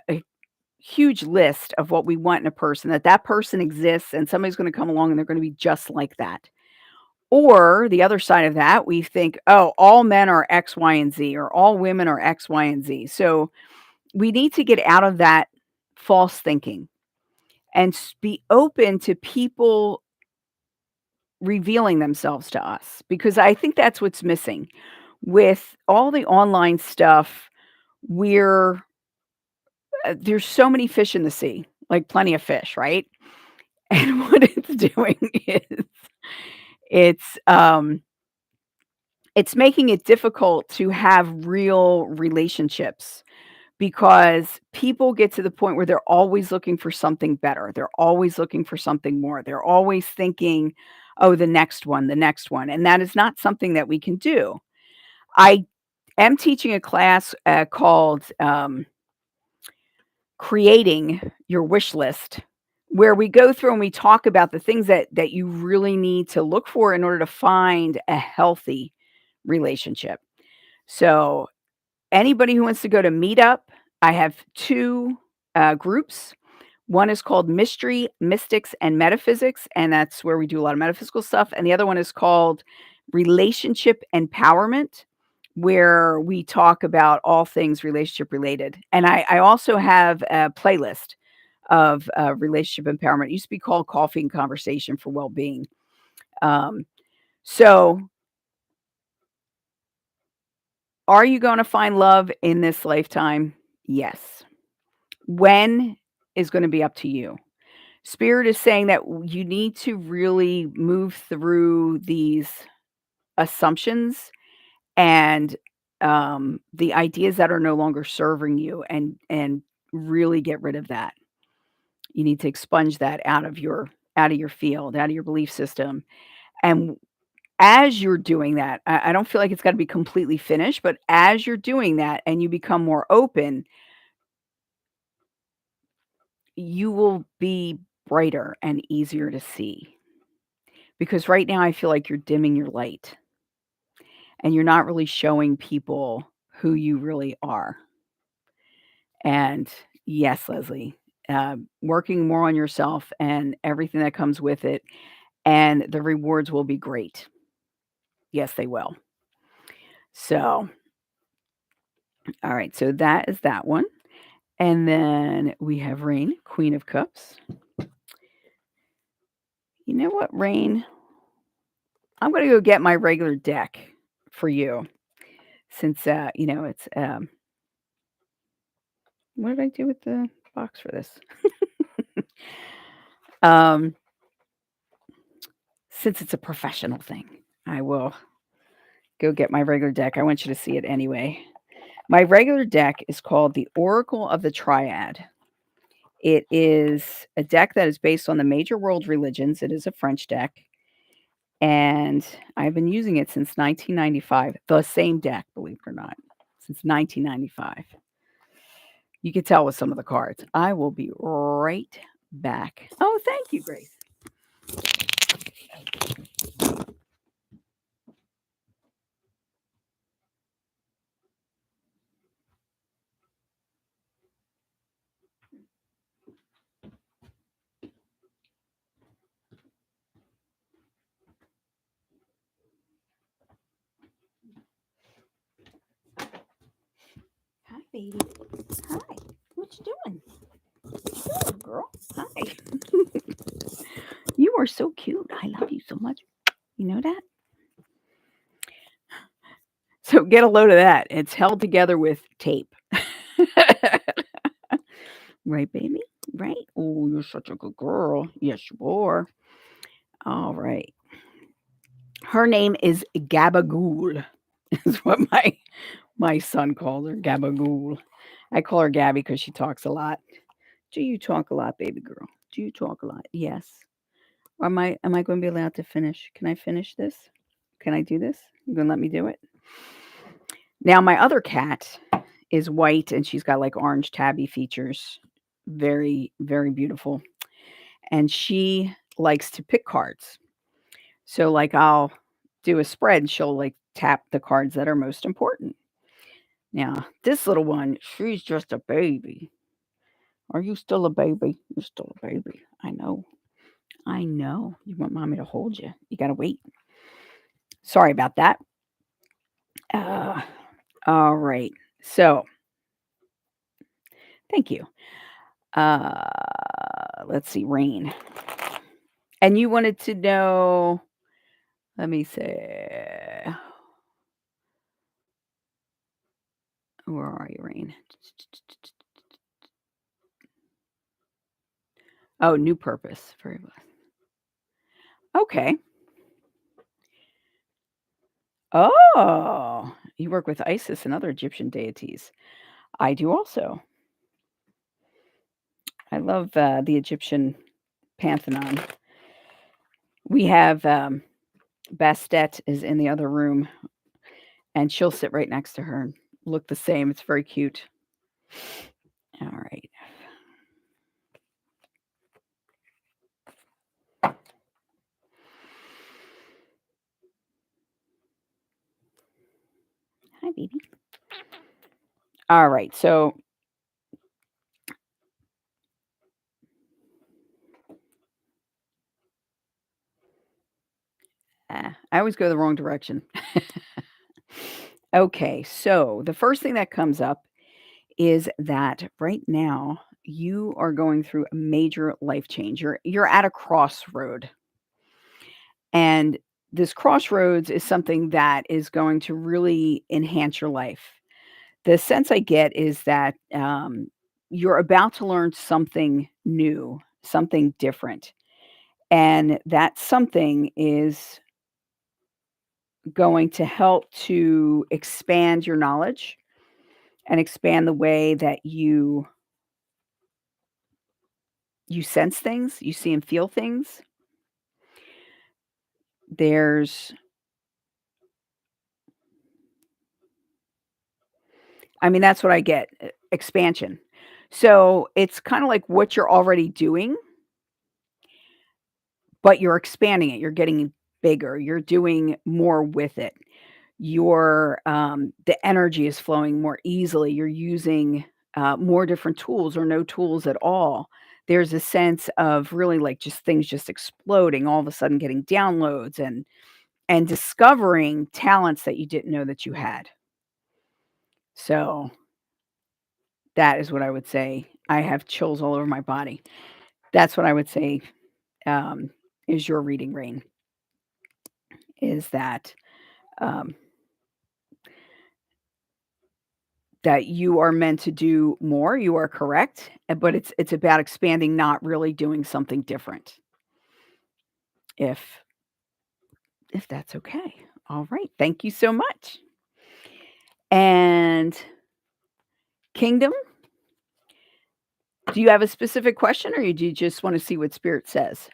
huge list of what we want in a person, that that person exists and somebody's going to come along and they're going to be just like that. Or the other side of that, we think, oh, all men are X, Y, and Z, or all women are X, Y, and Z. So we need to get out of that false thinking and be open to people revealing themselves to us, because I think that's what's missing with all the online stuff. We're there's so many fish in the sea, like plenty of fish, right? And what it's doing is it's um it's making it difficult to have real relationships, because people get to the point where they're always looking for something better. They're always looking for something more. They're always thinking, "Oh, the next one, the next one." And that is not something that we can do. I am teaching a class called Creating Your Wish List, where we go through and we talk about the things that you really need to look for in order to find a healthy relationship. So anybody who wants to go to Meetup, I have 2 groups. One is called Mystery, Mystics, and Metaphysics, and that's where we do a lot of metaphysical stuff, and the other one is called Relationship Empowerment, where we talk about all things relationship related. And I also have a playlist of, relationship empowerment. It used to be called Coffee and Conversation for Well-Being. Um, so are you gonna find love in this lifetime? Yes. When is gonna be up to you. Spirit is saying that you need to really move through these assumptions and, the ideas that are no longer serving you, and really get rid of that. You need to expunge that out of your field, out of your belief system, and as you're doing that, I don't feel like it's gotta be completely finished, but as you're doing that and you become more open, you will be brighter and easier to see. Because right now I feel like you're dimming your light and you're not really showing people who you really are. And yes, Leslie, working more on yourself and everything that comes with it, and the rewards will be great. Yes, they will. So, all right, so that is that one. And then we have Rain, Queen of Cups. You know what, Rain? I'm going to go get my regular deck for you, since it's what did I do with the box for this? um since it's a professional thing, I will go get my regular deck. I want you to see it anyway. My regular deck is called the Oracle of the Triad. It is a deck that is based on the major world religions. It is a French deck, and I've been using it since 1995. The same deck, believe it or not, since 1995. You can tell with some of the cards. I will be right back. Oh, thank you, Grace. Hi, baby. Hi. What you doing? What you doing, girl? Hi. You are so cute. I love you so much. You know that? So get a load of that. It's held together with tape. Right, baby? Right? Oh, you're such a good girl. Yes, you are. All right. Her name is Gabagool, is what my son called her, Gabagool. I call her Gabby because she talks a lot. Do you talk a lot, baby girl? Do you talk a lot? Yes. Am I going to be allowed to finish? Can I finish this? Can I do this? You going to let me do it? Now, my other cat is white and she's got like orange tabby features. Very, very beautiful. And she likes to pick cards. So, like, I'll do a spread, and she'll, like, tap the cards that are most important. Now, this little one, she's just a baby. Are you still a baby? You're still a baby. I know. I know. You want mommy to hold you. You gotta wait. Sorry about that. Uh, all right. So, thank you. Let's see, rain. And you wanted to know, let me say, where are you, Rain? Oh, new purpose. Very well. Okay. Oh, you work with Isis and other Egyptian deities. I do also. I love the Egyptian pantheon. We have Bastet is in the other room, and she'll sit right next to her and look the same. It's very cute. All right. Hi, baby. All right. So I always go the wrong direction. Okay. So the first thing that comes up is that right now you are going through a major life change. You're at a crossroad. And this crossroads is something that is going to really enhance your life. The sense I get is that you're about to learn something new, something different. And that something is going to help to expand your knowledge and expand the way that you sense things, you see and feel things. There's I mean, that's what I get, expansion. So, it's kinda like what you're already doing, but you're expanding it, you're getting bigger, you're doing more with it. The energy is flowing more easily, you're using, more different tools or no tools at all. There's a sense of really, like, just things just exploding, all of a sudden getting downloads and discovering talents that you didn't know that you had. So that is what I would say. I have chills all over my body. That's what I would say, um, is your reading rain, is um, that you are meant to do more, you are correct, but it's about expanding, not really doing something different, if if that's okay. All right, thank you so much. And kingdom, do you have a specific question, or do you just wanna see what spirit says?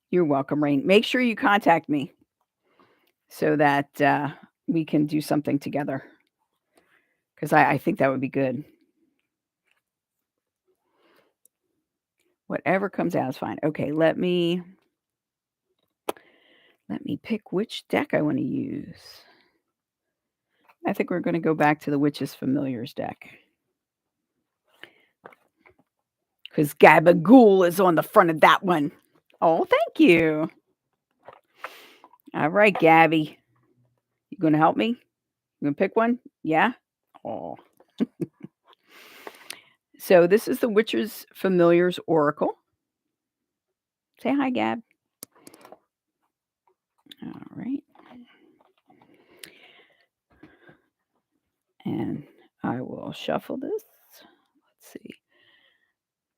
You're welcome, Rain. Make sure you contact me so that, we can do something together, 'cause I think that would be good. Whatever comes out is fine. Okay, let me pick which deck I wanna use. I think we're gonna go back to the Witch's Familiars deck. 'Cause Gabagool is on the front of that one. Oh, thank you. Alright, Gabby. You gonna help me? You gonna pick one? Yeah? Oh. So this is the Witch's Familiars Oracle. Say hi, Gab. Alright. And I will shuffle this. Let's see.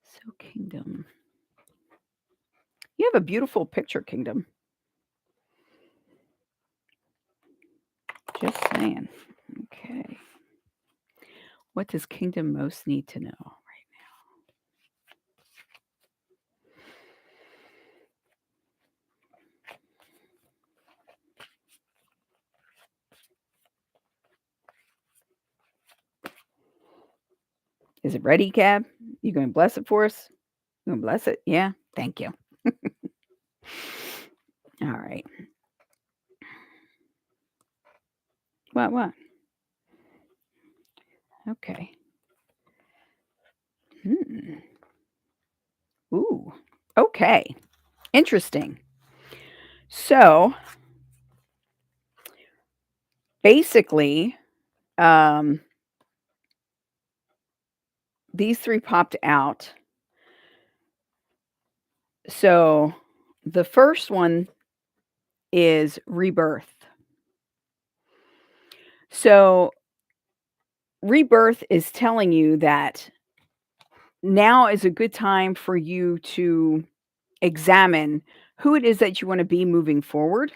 So Kingdom. You have a beautiful picture, Kingdom. Just saying. Okay. What does Kingdom most need to know right now? Is it ready, Gab? You gonna bless it for us? You gonna bless it? Yeah? Thank you. All right. What? Okay. Hmm. Ooh. Okay. Interesting. So basically, these three popped out. So the first one is rebirth. So rebirth is telling you that now is a good time for you to examine who it is that you want to be moving forward.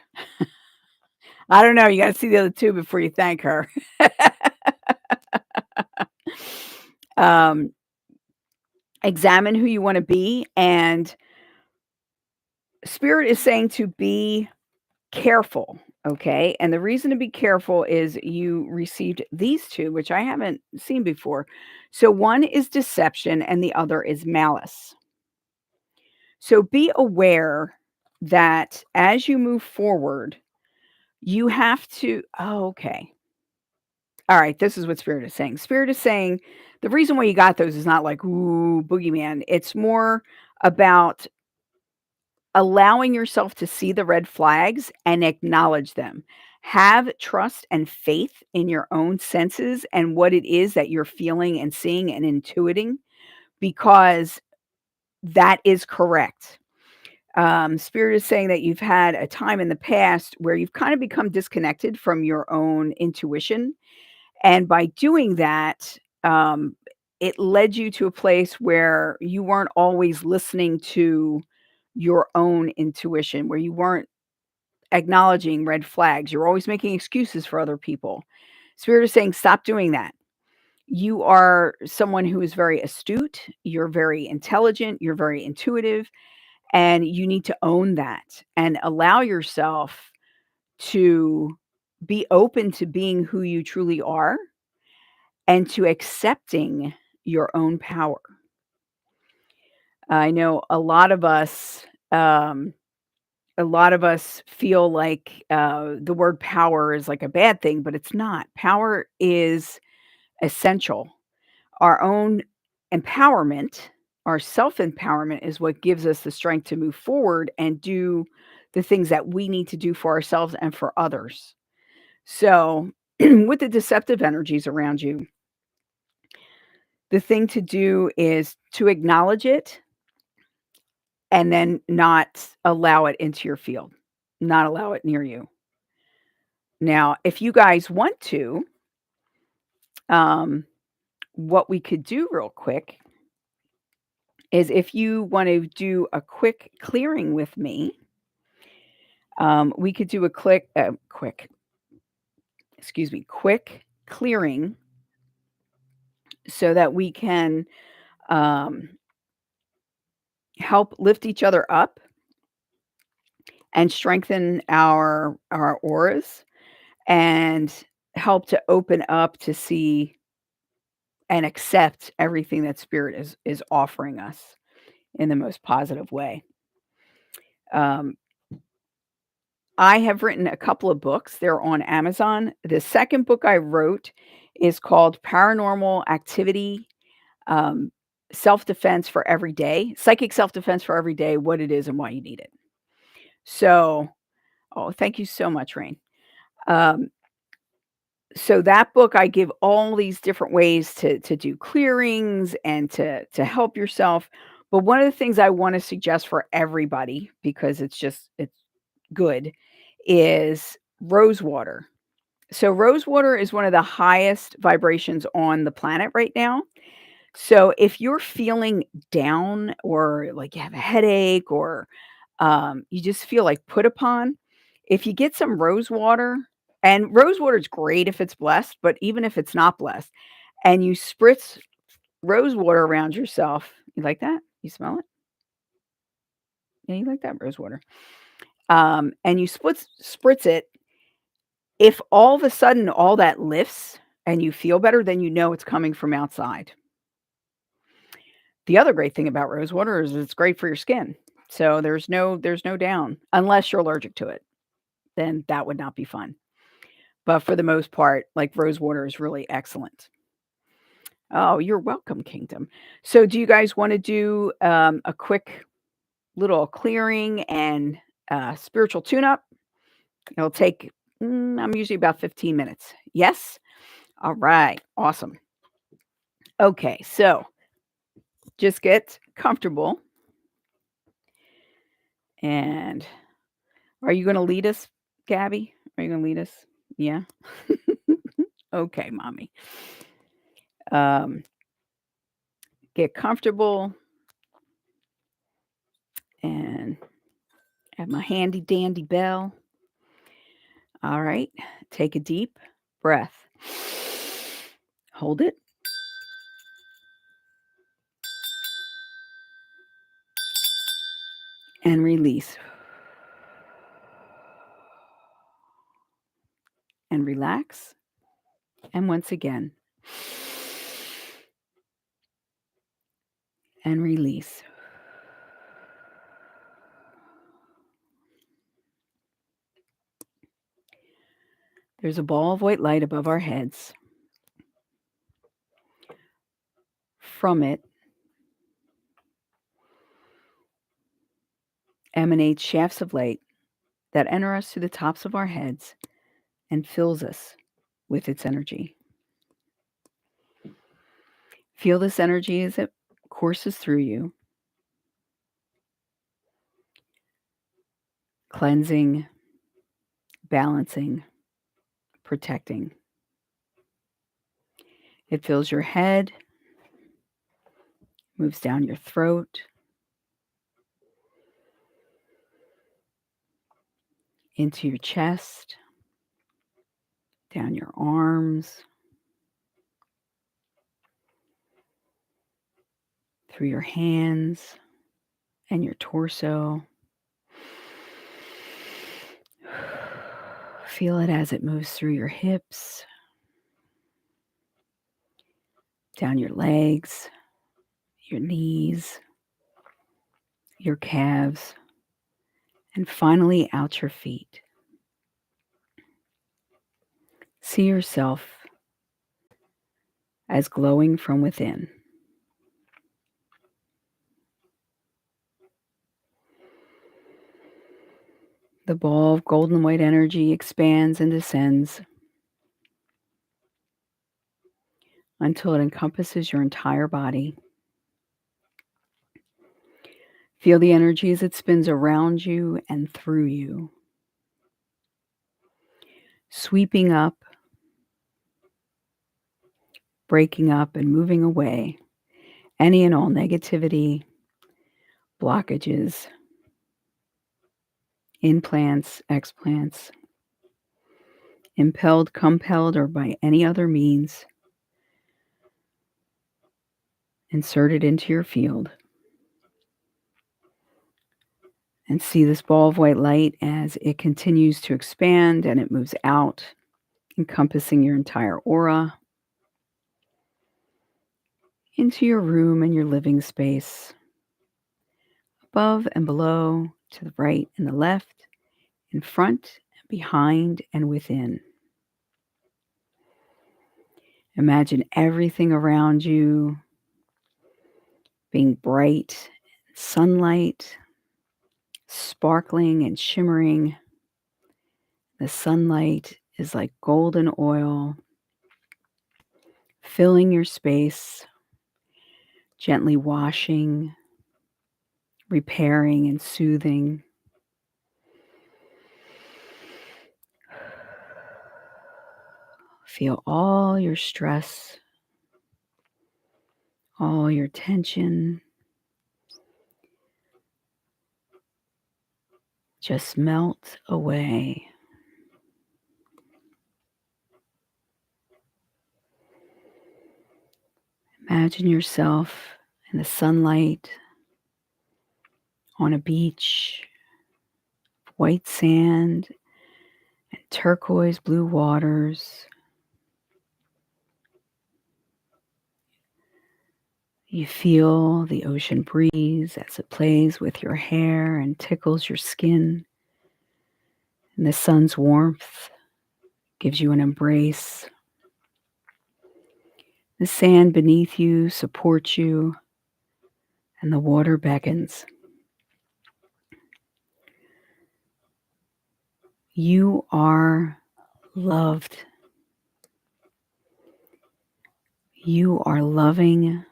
I don't know. You got to see the other two before you thank her. um, examine who you want to be. And Spirit is saying to be careful. Okay. And the reason to be careful is you received these two, which I haven't seen before. So one is deception and the other is malice. So be aware that as you move forward, you have to, oh, okay. All right, this is what Spirit is saying. Spirit is saying the reason why you got those is not like, ooh, boogeyman. It's more about allowing yourself to see the red flags and acknowledge them. Have trust and faith in your own senses and what it is that you're feeling and seeing and intuiting, because that is correct. Spirit is saying that you've had a time in the past where you've kind of become disconnected from your own intuition. And by doing that, it led you to a place where you weren't always listening to your own intuition, where you weren't acknowledging red flags. You're always making excuses for other people. Spirit is saying, stop doing that. You are someone who is very astute. You're very intelligent. You're very intuitive. And you need to own that and allow yourself to be open to being who you truly are and to accepting your own power. I know a lot of us feel like the word power is like a bad thing, but it's not. Power is essential. Our own empowerment, our self empowerment, is what gives us the strength to move forward and do the things that we need to do for ourselves and for others. So, with the deceptive energies around you, the thing to do is to acknowledge it and then not allow it into your field, not allow it near you. Now, if you guys want to, um, what we could do real quick is if you want to do a quick clearing with me, we could do a quick clearing so that we can um, help lift each other up and strengthen our auras and help to open up to see and accept everything that Spirit is offering us in the most positive way. Um, I have written a couple of books. They're on Amazon. The second book I wrote is called Paranormal Activity, um, Self-Defense for Every Day, Psychic Self-Defense for Every Day, What It Is and Why You Need It. So, oh, thank you so much, Rain. So that book, I give all these different ways to do clearings and to help yourself. But one of the things I want to suggest for everybody, because it's good, is rose water. So rose water is one of the highest vibrations on the planet right now. So if you're feeling down or like you have a headache or you just feel like put upon, if you get some rose water, and rose water is great if it's blessed, but even if it's not blessed, and you spritz rose water around yourself, you like that? You smell it? Yeah, you like that rose water. And you spritz it. If all of a sudden all that lifts and you feel better, then you know it's coming from outside. The other great thing about rose water is it's great for your skin. So there's no down unless you're allergic to it. Then that would not be fun. But for the most part, like rose water is really excellent. Oh, you're welcome, Kingdom. So do you guys want to do a quick little clearing and spiritual tune-up? It'll take, I'm usually about 15 minutes. Yes? All right. Awesome. Okay, so just get comfortable. And are you going to lead us, Gabby? Are you going to lead us? Yeah. Okay, mommy. Get comfortable. And have my handy dandy bell. All right. Take a deep breath. Hold it. And release. And relax. And once again. And release. There's a ball of white light above our heads. From it emanate shafts of light that enter us through the tops of our heads and fills us with its energy. Feel this energy as it courses through you, cleansing, balancing, protecting. It fills your head, moves down your throat, into your chest, down your arms, through your hands and your torso. Feel it as it moves through your hips, down your legs, your knees, your calves, and finally out your feet. See yourself as glowing from within. The ball of golden white energy expands and descends until it encompasses your entire body. Feel the energy as it spins around you and through you, sweeping up, breaking up, and moving away any and all negativity, blockages, implants, explants, impelled, compelled, or by any other means inserted into your field. And see this ball of white light as it continues to expand and it moves out, encompassing your entire aura, into your room and your living space, above and below, to the right and the left, in front and behind and within. Imagine everything around you being bright, sunlight, sparkling and shimmering. The sunlight is like golden oil, filling your space, gently washing, repairing, and soothing. Feel all your stress, all your tension just melt away. Imagine yourself in the sunlight on a beach, white sand and turquoise blue waters. You feel the ocean breeze as it plays with your hair and tickles your skin. And the sun's warmth gives you an embrace. The sand beneath you supports you, and the water beckons. You are loved. You are loving.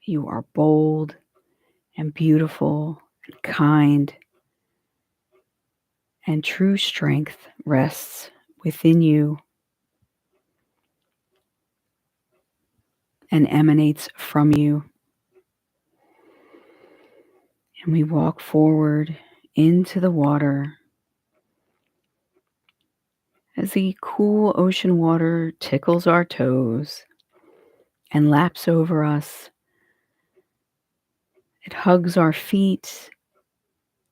You are bold and beautiful and kind. And true strength rests within you and emanates from you. And we walk forward into the water as the cool ocean water tickles our toes and laps over us. It hugs our feet,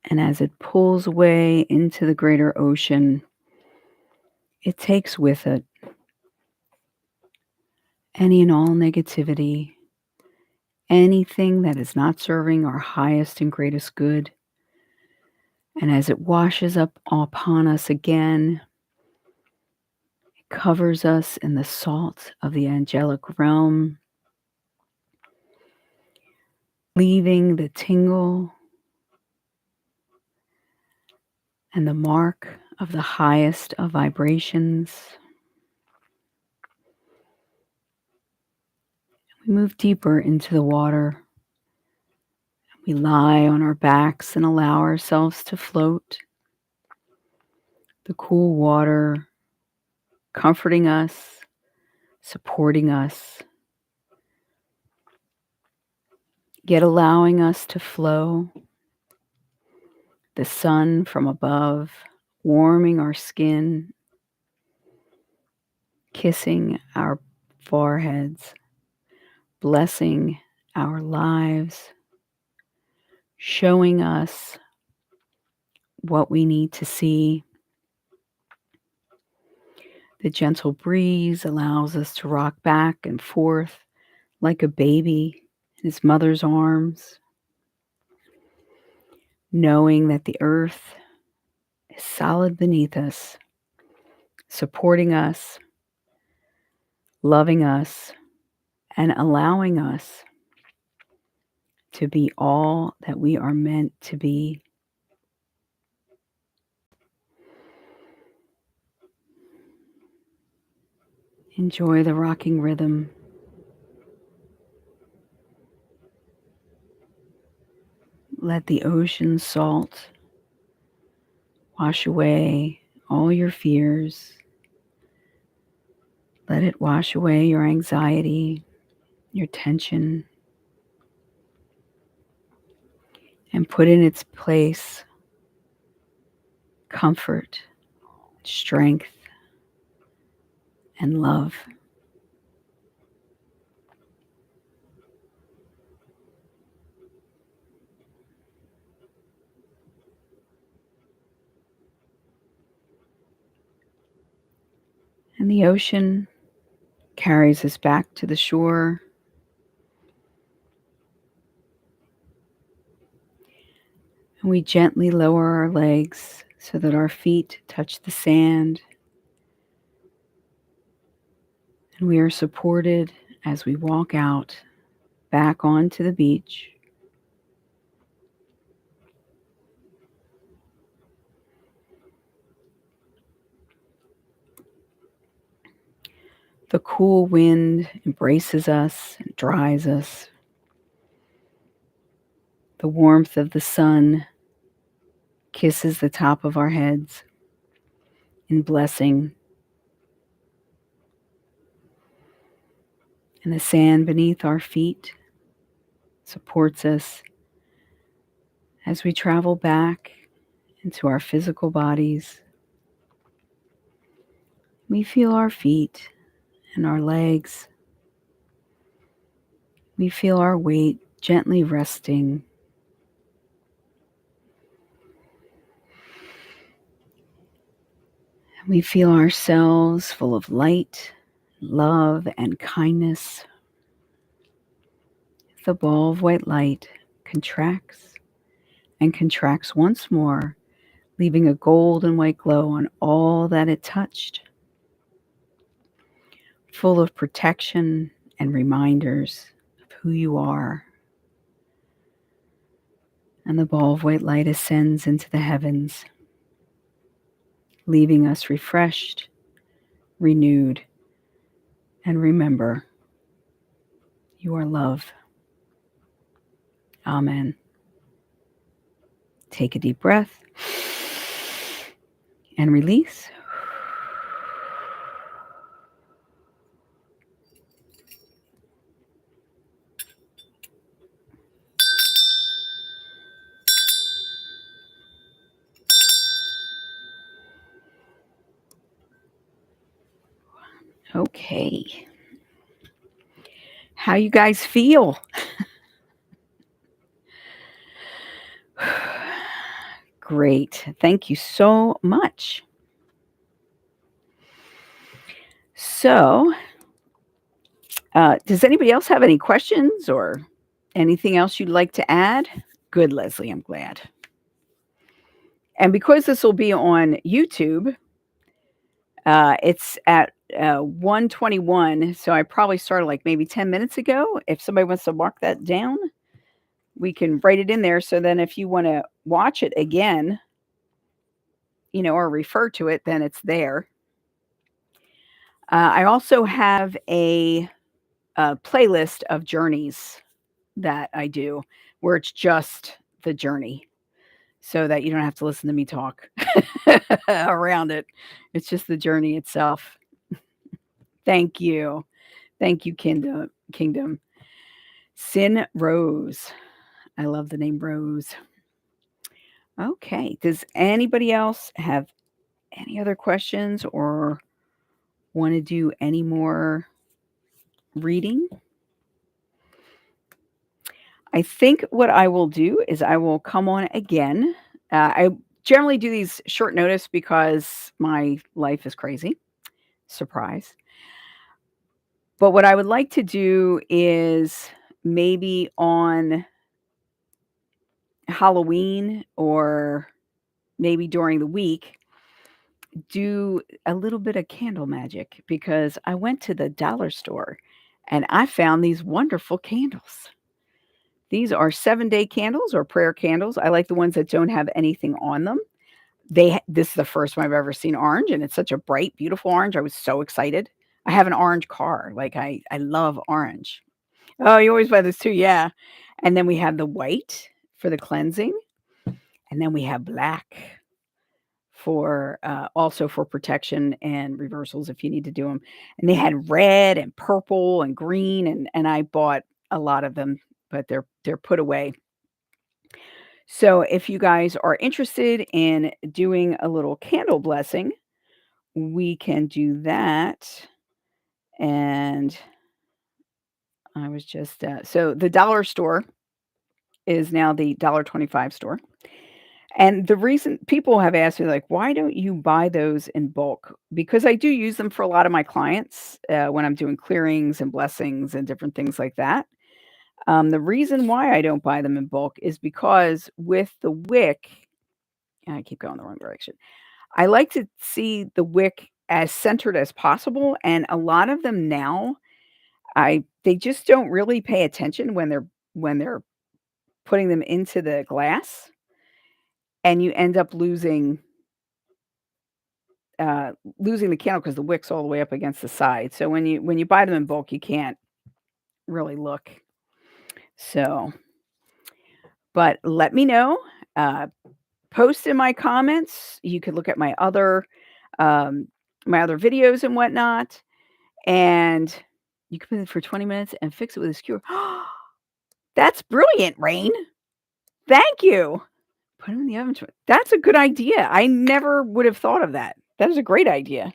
and as it pulls away into the greater ocean, it takes with it any and all negativity, anything that is not serving our highest and greatest good. And as it washes up upon us again, it covers us in the salt of the angelic realm, leaving the tingle and the mark of the highest of vibrations. We move deeper into the water. We lie on our backs and allow ourselves to float. The cool water comforting us, supporting us, yet allowing us to flow. The sun from above warming our skin, kissing our foreheads, blessing our lives, showing us what we need to see. The gentle breeze allows us to rock back and forth like a baby in his mother's arms, knowing that the earth is solid beneath us, supporting us, loving us, and allowing us to be all that we are meant to be. Enjoy the rocking rhythm. Let the ocean salt wash away all your fears. Let it wash away your anxiety, your tension, and put in its place comfort, strength, and love. And the ocean carries us back to the shore. And we gently lower our legs so that our feet touch the sand. And we are supported as we walk out back onto the beach. The cool wind embraces us and dries us. The warmth of the sun kisses the top of our heads in blessing. And the sand beneath our feet supports us as we travel back into our physical bodies. We feel our feet and our legs. We feel our weight gently resting. We feel ourselves full of light, love, and kindness. The ball of white light contracts and contracts once more, leaving a gold and white glow on all that it touched, full of protection and reminders of who you are. And the ball of white light ascends into the heavens, leaving us refreshed, renewed, and remember, you are love. Amen. Take a deep breath and release. Okay. How you guys feel? Great. Thank you so much. So, does anybody else have any questions or anything else you'd like to add? Good, Leslie. I'm glad. And because this will be on YouTube, it's at 1:21, so I probably started like maybe 10 minutes ago. If somebody wants to mark that down, we can write it in there. So then if you want to watch it again, or refer to it, then it's there. I also have a playlist of journeys that I do where it's just the journey so that you don't have to listen to me talk around it. It's just the journey itself. Thank you. Thank you, Kingdom. Sin Rose. I love the name Rose. Okay. Does anybody else have any other questions or want to do any more reading? I think what I will do is I will come on again. I generally do these short notice because my life is crazy. Surprise. But what I would like to do is maybe on Halloween or maybe during the week, do a little bit of candle magic because I went to the dollar store and I found these wonderful candles. These are 7-day candles or prayer candles. I like the ones that don't have anything on them. This is the first one I've ever seen orange, and it's such a bright, beautiful orange. I was so excited. I have an orange car. Like I love orange. Oh, you always buy this too, yeah. And then we have the white for the cleansing, and then we have black for also for protection and reversals if you need to do them. And they had red and purple and green, and I bought a lot of them, but they're put away. So if you guys are interested in doing a little candle blessing, we can do that. And I was just so the dollar store is now the $1.25 store. And the reason people have asked me, like, why don't you buy those in bulk? Because I do use them for a lot of my clients when I'm doing clearings and blessings and different things like that. The reason why I don't buy them in bulk is because with the wick, I keep going the wrong direction. I like to see the wick as centered as possible. And a lot of them now, they just don't really pay attention when they're putting them into the glass. And you end up losing the candle because the wick's all the way up against the side. So when you buy them in bulk, you can't really look. So, but let me know. Post in my comments. You could look at my other videos and whatnot, and you can put it for 20 minutes and fix it with a skewer. That's brilliant, Rain. Thank you. Put them in the oven. That's a good idea. I never would have thought of that. That is a great idea.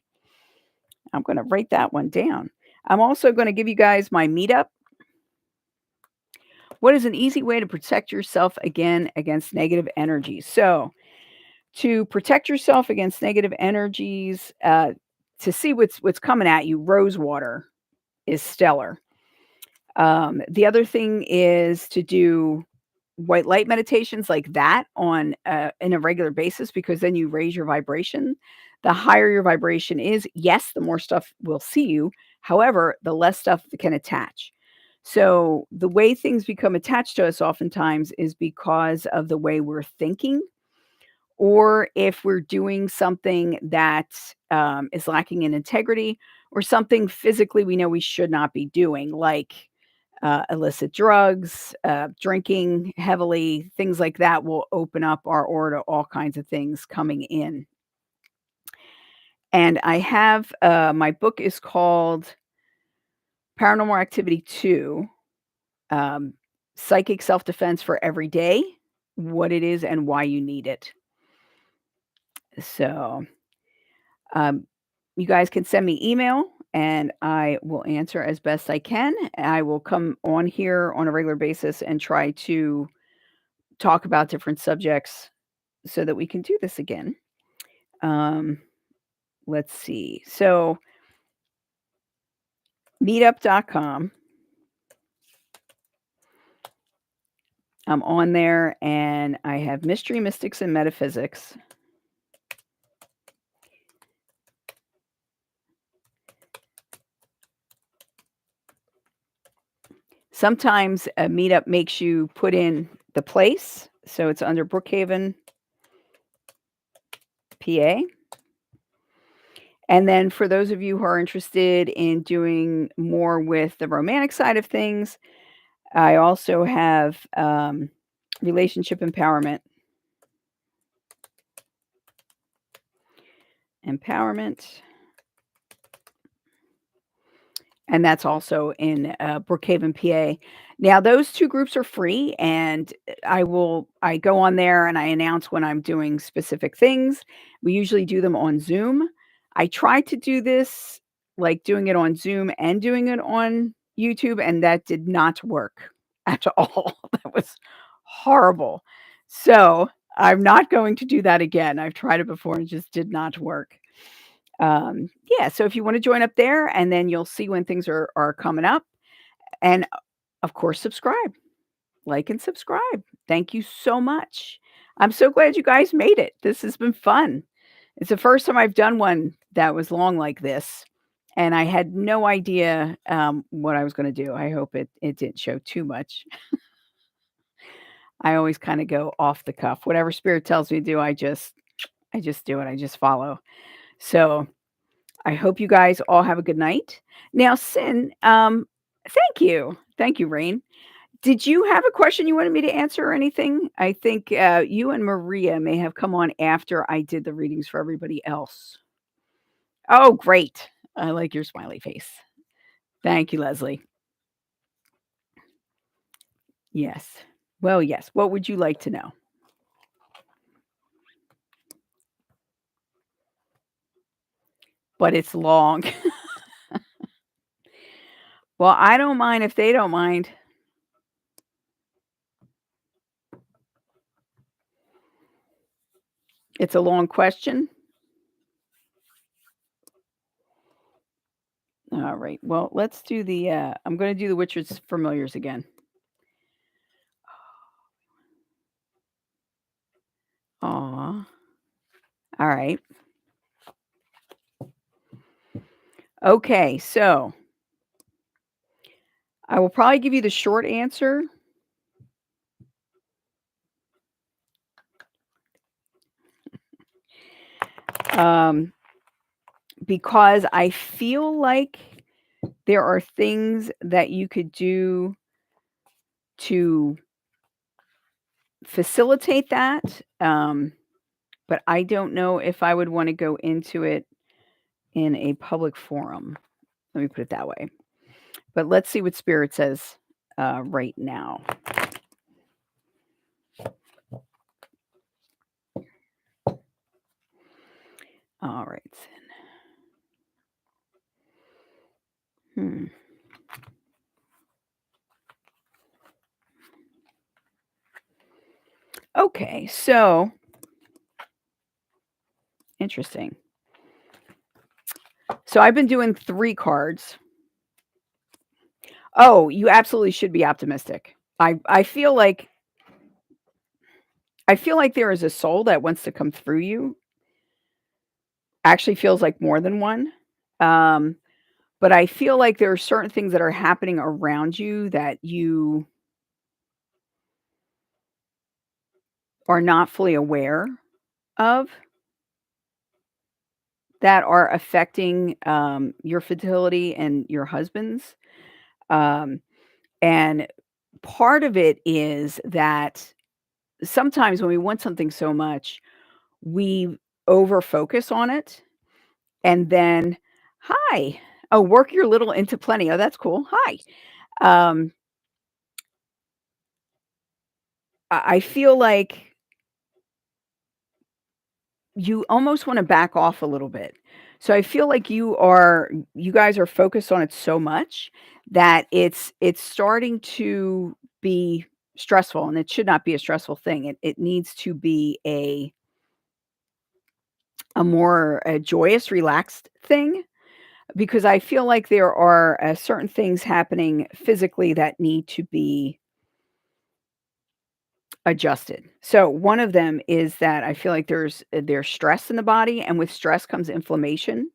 I'm going to write that one down. I'm also going to give you guys my meetup. What is an easy way to protect yourself against negative energies? So, to protect yourself against negative energies, to see what's coming at you, rose water is stellar. The other thing is to do white light meditations like that on in a regular basis, because then you raise your vibration. The higher your vibration is, yes, the more stuff will see you. However, the less stuff can attach. So the way things become attached to us oftentimes is because of the way we're thinking, or if we're doing something that is lacking in integrity, or something physically we know we should not be doing, like illicit drugs, drinking heavily, things like that will open up our aura to all kinds of things coming in. And I have my book is called Paranormal Activity 2, um, Psychic Self Defense for Every Day, what it is and why you need it. So, um, you guys can send me email and I will answer as best I can. I will come on here on a regular basis and try to talk about different subjects so that we can do this again. Um, let's see. So, meetup.com. I'm on there and I have Mystery, Mystics, and Metaphysics. Sometimes a meetup makes you put in the place. So it's under Brookhaven, PA. And then for those of you who are interested in doing more with the romantic side of things, I also have relationship empowerment. And that's also in Brookhaven, PA. Now, those two groups are free, and I go on there and I announce when I'm doing specific things. We usually do them on Zoom. I tried to do this, like doing it on Zoom and doing it on YouTube, and that did not work at all. That was horrible. So I'm not going to do that again. I've tried it before and it just did not work. Yeah, so if you want to join up there, and then you'll see when things are coming up, and of course, subscribe, like and subscribe. Thank you so much. I'm so glad you guys made it. This has been fun. It's the first time I've done one that was long like this, and I had no idea what I was going to do. I hope it didn't show too much. I always kind of go off the cuff. Whatever spirit tells me to do, I just do it. I just follow. So I hope you guys all have a good night. Now, Sin, thank you. Thank you, Rain. Did you have a question you wanted me to answer or anything? I think you and Maria may have come on after I did the readings for everybody else. Oh, great. I like your smiley face. Thank you, Leslie. Yes. Well, yes. What would you like to know? But it's long. Well, I don't mind if they don't mind. It's a long question. All right. Well, let's do the I'm going to do the Witcher's Familiars again. Aw. All right. Okay, so I will probably give you the short answer. Because I feel like there are things that you could do to facilitate that, but I don't know if I would want to go into it in a public forum. Let me put it that way. But let's see what Spirit says right now. All right. Okay, so interesting. So I've been doing 3 cards. Oh, you absolutely should be optimistic. I feel like there is a soul that wants to come through you. Actually feels like more than one. Um, but I feel like there are certain things that are happening around you that you are not fully aware of that are affecting, your fertility and your husband's. Um, and part of it is that sometimes when we want something so much, we over focus on it and then, "Hi. Oh, work your little into plenty. Oh, that's cool. Hi." Um, I feel like you almost wanna back off a little bit. So I feel like you guys are focused on it so much that it's starting to be stressful, and it should not be a stressful thing. It needs to be a more, joyous, relaxed thing because I feel like there are, certain things happening physically that need to be adjusted. So one of them is that I feel like there's stress in the body, and with stress comes inflammation.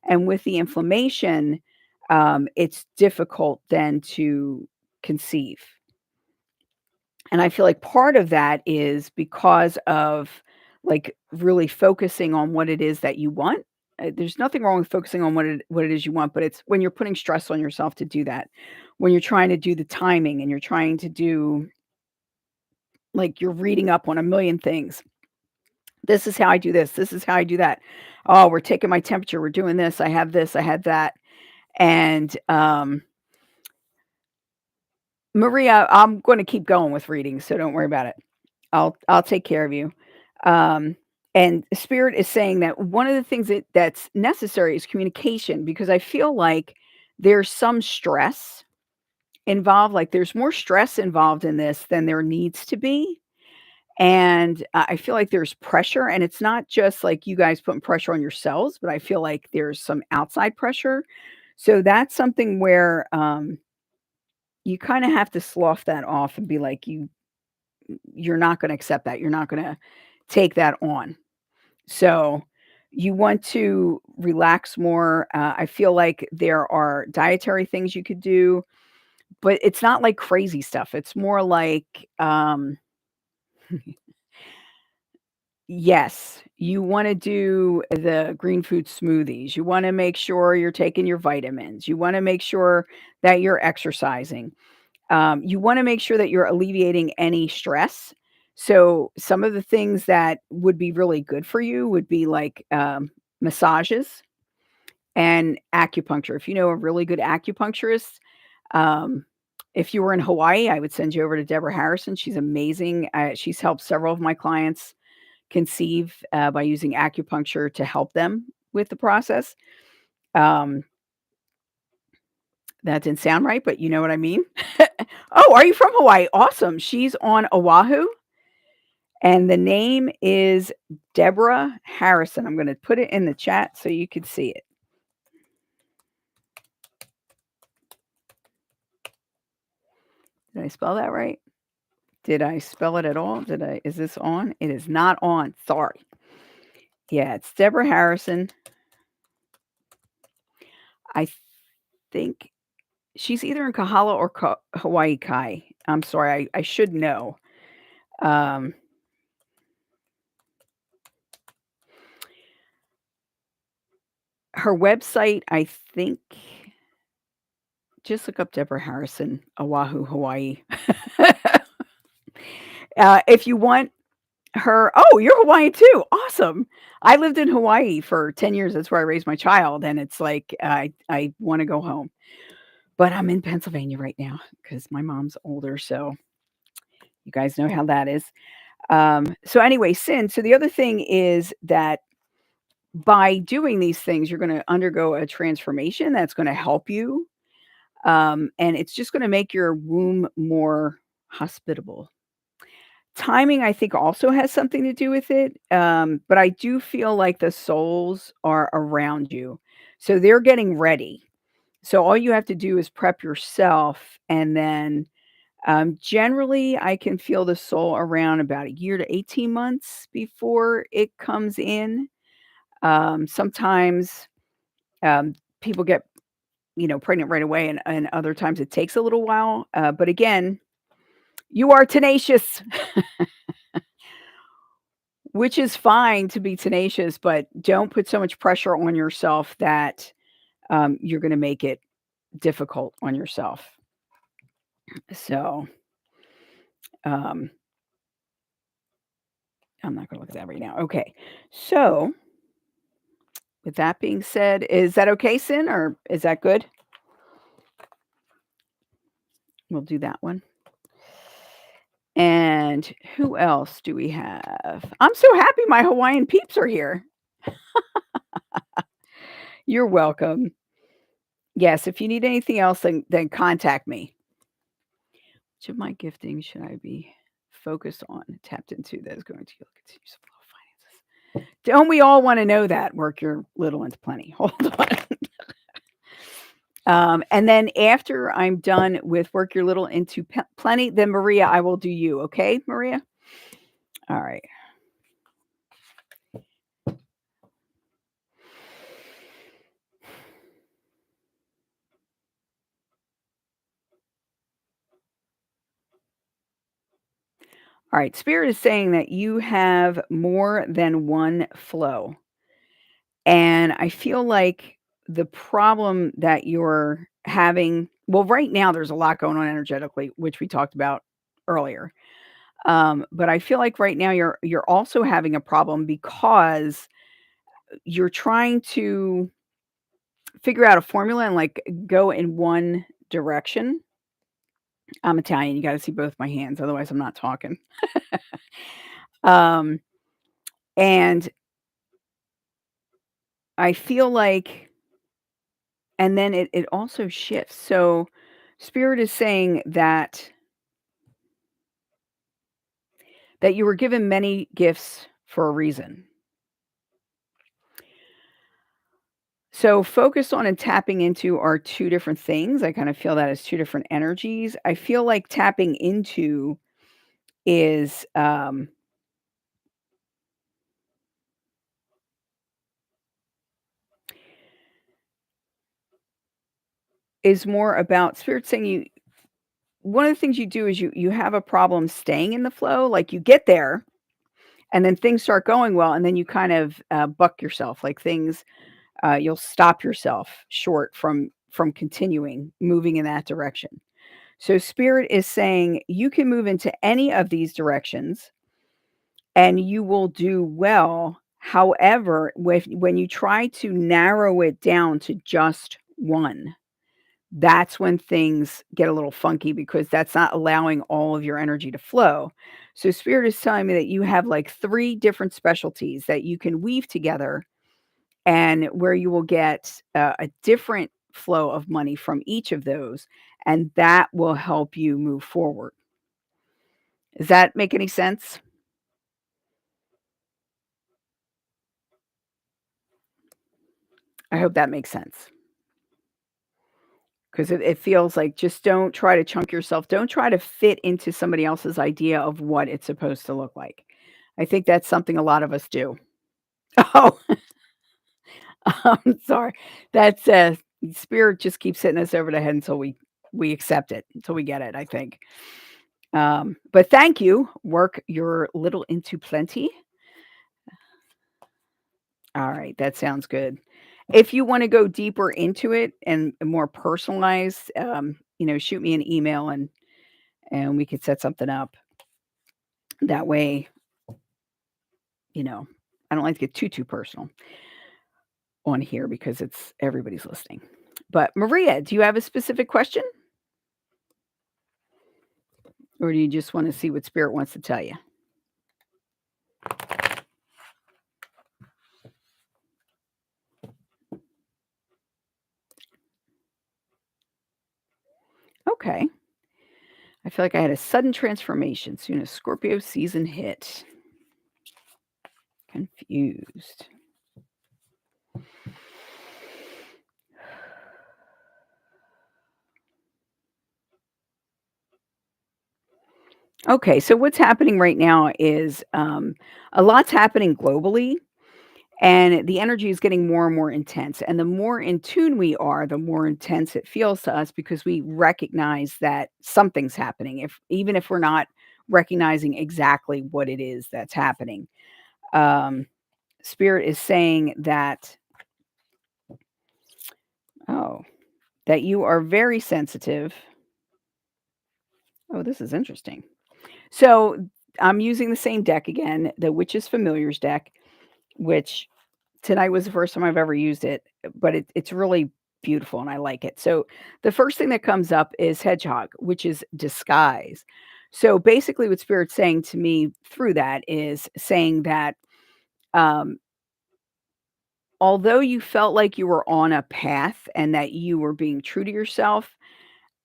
And with the inflammation, it's difficult then to conceive. And I feel like part of that is because of like really focusing on what it is that you want. There's nothing wrong with focusing on what it is you want, but it's when you're putting stress on yourself to do that. When you're trying to do the timing and you're trying to do like you're reading up on a million things. This is how I do this. This is how I do that. Oh, we're taking my temperature. We're doing this. I have this. I had that. And Maria, I'm gonna keep going with reading, so don't worry about it. I'll take care of you. Um, and Spirit is saying that one of the things that's necessary is communication because I feel like there's some stress involved, like there's more stress involved in this than there needs to be. And I feel like there's pressure, and it's not just like you guys putting pressure on yourselves, but I feel like there's some outside pressure. So that's something where you kind of have to slough that off and be like, you're not going to accept that. You're not going to take that on. So you want to relax more. I feel like there are dietary things you could do, but it's not like crazy stuff. It's more like, yes, you want to do the green food smoothies. You want to make sure you're taking your vitamins. You want to make sure that you're exercising. You want to make sure that you're alleviating any stress. So some of the things that would be really good for you would be like massages and acupuncture. If you know a really good acupuncturist, um, if you were in Hawaii, I would send you over to Deborah Harrison. She's amazing. She's helped several of my clients conceive by using acupuncture to help them with the process. Um, that didn't sound right, but you know what I mean. Oh, are you from Hawaii? Awesome. She's on Oahu, and the name is Deborah Harrison. I'm going to put it in the chat so you can see it. Did I spell that right? Did I spell it at all? Is this on? It is not on. Sorry. Yeah, it's Deborah Harrison. I think she's either in Kahala or Hawaii Kai. I'm sorry. I should know. Um, her website, I think, just look up Deborah Harrison, Oahu, Hawaii. If you want her, oh, you're Hawaiian too. Awesome. I lived in Hawaii for 10 years. That's where I raised my child. And it's like, I want to go home, but I'm in Pennsylvania right now because my mom's older. So you guys know how that is. So anyway, Sin. So the other thing is that by doing these things, you're going to undergo a transformation that's going to help you. And it's just going to make your womb more hospitable. Timing, I think, also has something to do with it, but I do feel like the souls are around you. So they're getting ready. So all you have to do is prep yourself, and then generally, I can feel the soul around about a year to 18 months before it comes in. Sometimes people get, pregnant right away, and other times it takes a little while. But again, you are tenacious, which is fine to be tenacious, but don't put so much pressure on yourself that you're going to make it difficult on yourself. So, um, I'm not going to look at that right now. Okay. So, with that being said, is that okay, Sin, or is that good? We'll do that one. And who else do we have? I'm so happy my Hawaiian peeps are here. You're welcome. Yes, if you need anything else, then contact me. Which of my gifting should I be focused on, tapped into, that is going to continue flow of finances? Don't we all want to know that? Work your little into plenty. Hold on. And then after I'm done with work your little into plenty, then Maria, I will do you. Okay, Maria? All right. All right. Spirit is saying that you have more than one flow. And I feel like the problem that you're having, well, right now there's a lot going on energetically, which we talked about earlier. But I feel like right now you're also having a problem because you're trying to figure out a formula and like go in one direction. I'm Italian. You got to see both my hands, otherwise I'm not talking. um, and I feel like, and then it also shifts. So spirit is saying that you were given many gifts for a reason. So focused on and tapping into are two different things. I kind of feel that as two different energies. I feel like tapping into is more about spirit saying you, one of the things you do is you have a problem staying in the flow. Like you get there and then things start going well, and then you kind of buck yourself, like things you'll stop yourself short from continuing moving in that direction. So spirit is saying you can move into any of these directions and you will do well. However, when you try to narrow it down to just one, that's when things get a little funky because that's not allowing all of your energy to flow. So spirit is telling me that you have like 3 different specialties that you can weave together, and where you will get a different flow of money from each of those, and that will help you move forward. Does that make any sense? I hope that makes sense. Because it feels like just don't try to chunk yourself. Don't try to fit into somebody else's idea of what it's supposed to look like. I think that's something a lot of us do. Oh, I'm sorry. That's spirit just keeps hitting us over the head until we accept it, until we get it, I think. But thank you. Work your little into plenty. All right, that sounds good. If you want to go deeper into it and more personalized, shoot me an email and we could set something up. That way, I don't like to get too personal on here because it's everybody's listening. But Maria, do you have a specific question? Or do you just want to see what spirit wants to tell you? Okay. I feel like I had a sudden transformation soon as Scorpio season hit. Confused. Okay, so what's happening right now is a lot's happening globally, and the energy is getting more and more intense. And the more in tune we are, the more intense it feels to us because we recognize that something's happening, if even if we're not recognizing exactly what it is that's happening. Um, Spirit is saying that, oh, that you are very sensitive. Oh, this is interesting. So I'm using the same deck again, the Witch's Familiars deck, which tonight was the first time I've ever used it, but it's really beautiful and I like it. So the first thing that comes up is hedgehog, which is disguise. So basically, what Spirit's saying to me through that is saying that um, although you felt like you were on a path and that you were being true to yourself,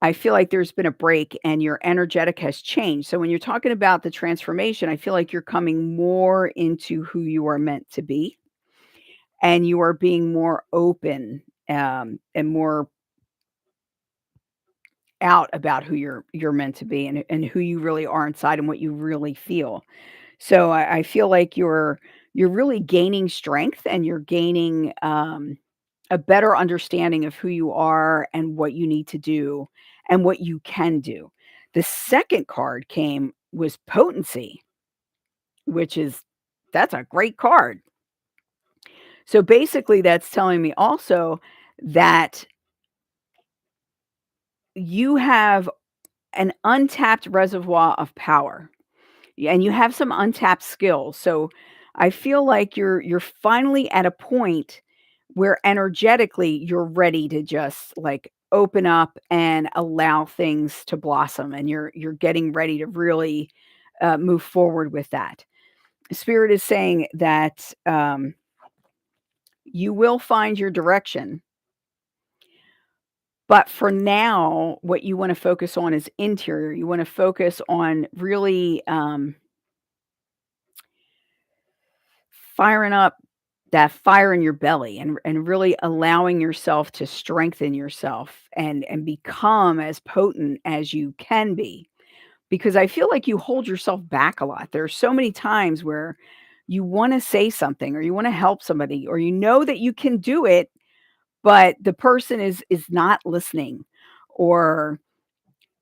I feel like there's been a break and your energetic has changed. So when you're talking about the transformation, I feel like you're coming more into who you are meant to be and you are being more open and more out about who you're meant to be and who you really are inside and what you really feel. So I feel like you're really gaining strength and you're gaining a better understanding of who you are and what you need to do and what you can do. The second card came was potency, which is that's a great card. So basically that's telling me also that you have an untapped reservoir of power. And you have some untapped skills. So I feel like you're finally at a point where energetically you're ready to just like open up and allow things to blossom and you're getting ready to really move forward with that. Spirit is saying that you will find your direction, but for now, what you want to focus on is interior. You want to focus on really firing up that fire in your belly and really allowing yourself to strengthen yourself and become as potent as you can be. Because I feel like you hold yourself back a lot. There are so many times where you wanna say something or you wanna help somebody or you know that you can do it, but the person is not listening or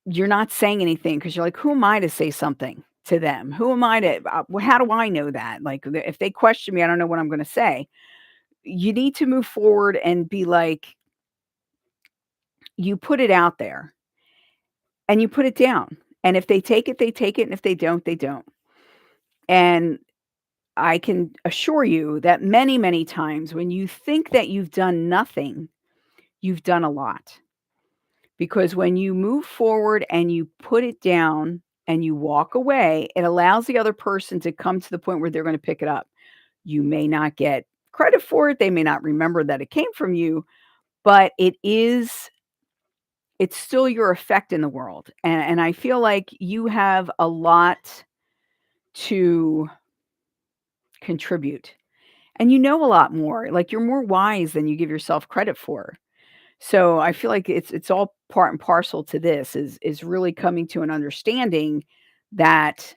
you're not saying anything because 'cause you're like, "Who am I to say something to them? Who am I to how do I know that?" Like, if they question me, I don't know what I'm gonna say. You need to move forward and be like, you put it out there and you put it down. And if they take it, they take it. And if they don't, they don't. And I can assure you that many, many times when you think that you've done nothing, you've done a lot. Because when you move forward and you put it down and you walk away, it allows the other person to come to the point where they're going to pick it up. You may not get credit for it. They may not remember that it came from you, but it's still your effect in the world, and I feel like you have a lot to contribute, and you know a lot more, like, you're more wise than you give yourself credit for. So, I feel like it's all part and parcel to this is really coming to an understanding that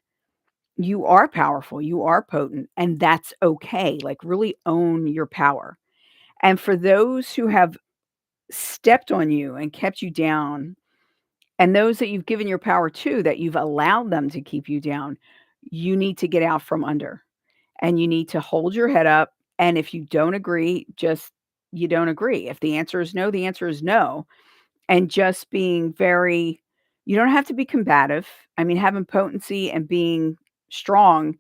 you are powerful, you are potent, and that's okay, like, really own your power. And for those who have stepped on you and kept you down and those that you've given your power to, that you've allowed them to keep you down, you need to get out from under and you need to hold your head up. And if you don't agree, just you don't agree. If the answer is no, the answer is no. And just being very, you don't have to be combative. I mean, having potency and being strong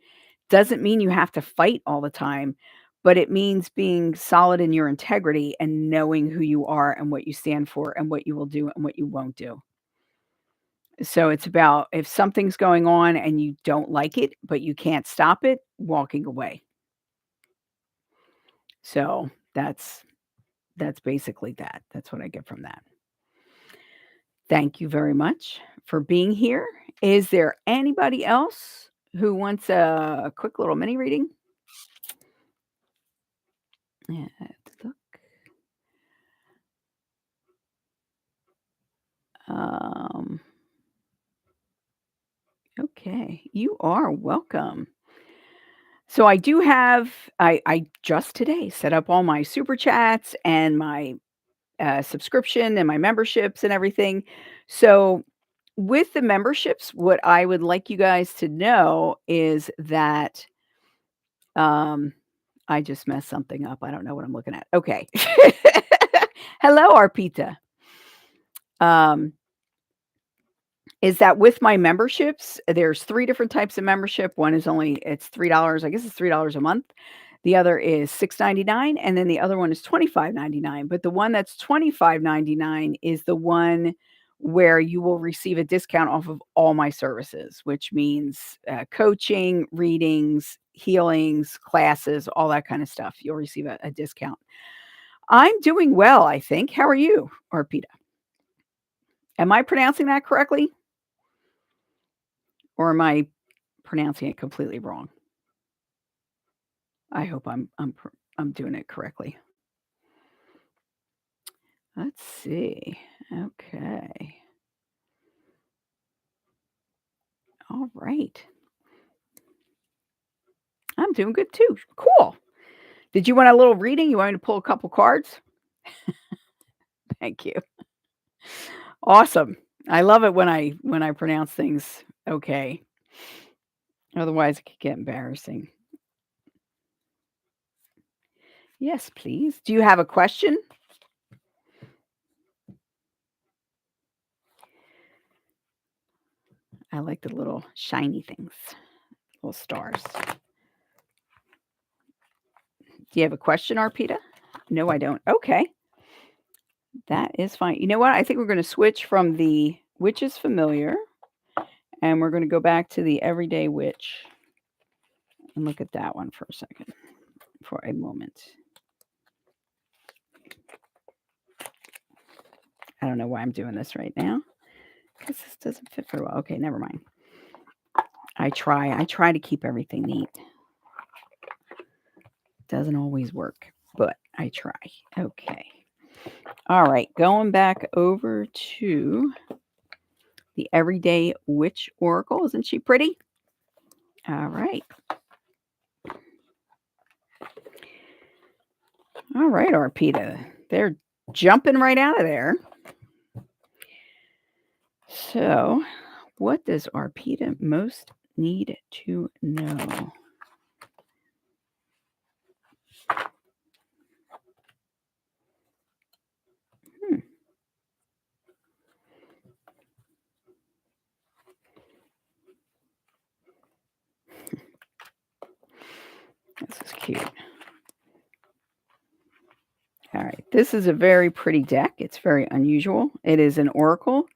doesn't mean you have to fight all the time, but it means being solid in your integrity and knowing who you are and what you stand for and what you will do and what you won't do. So it's about if something's going on and you don't like it, but you can't stop it, walking away. So that's basically that. That's what I get from that. Thank you very much for being here. Is there anybody else who wants a quick little mini reading? Yeah, let's look. Um, okay. Okay, you are welcome. So I do have I just today set up all my super chats and my subscription and my memberships and everything. So with the memberships, what I would like you guys to know is that um I just messed something up. I don't know what I'm looking at. Okay. Hello, Arpita. Um, is that with my memberships, there's 3 different types of membership. One is only it's $3, I guess it's $3 a month. The other is $6.99, and then the other one is $25.99. But the one that's $25.99 is the one where you will receive a discount off of all my services, which means, coaching, readings, healings, classes, all that kind of stuff. You'll receive a discount. I'm doing well, I think. How are you, Arpita? Am I pronouncing that correctly? Or am I pronouncing it completely wrong? I hope I'm doing it correctly. Let's see. Okay. All right. I'm doing good too. Cool. Did you want a little reading? You want me to pull a couple cards? Thank you. Awesome. I love it when I pronounce things okay. Otherwise, it could get embarrassing. Yes, please. Do you have a question? I like the little shiny things, little stars. Do you have a question, Arpita? No, I don't. Okay. That is fine. You know what? I think we're going to switch from the witch is familiar, and we're going to go back to the everyday witch and look at that one for a second, for a moment. I don't know why I'm doing this right now, because this doesn't fit very well. Okay, never mind. I try to keep everything neat. Doesn't always work, but I try. Okay. All right, going back over to the everyday witch oracle. Isn't she pretty? All right. All right, Arpita. They're jumping right out of there. So, what does Arpita most need to know? This is cute. All right, this is a very pretty deck. It's very unusual. It is an oracle,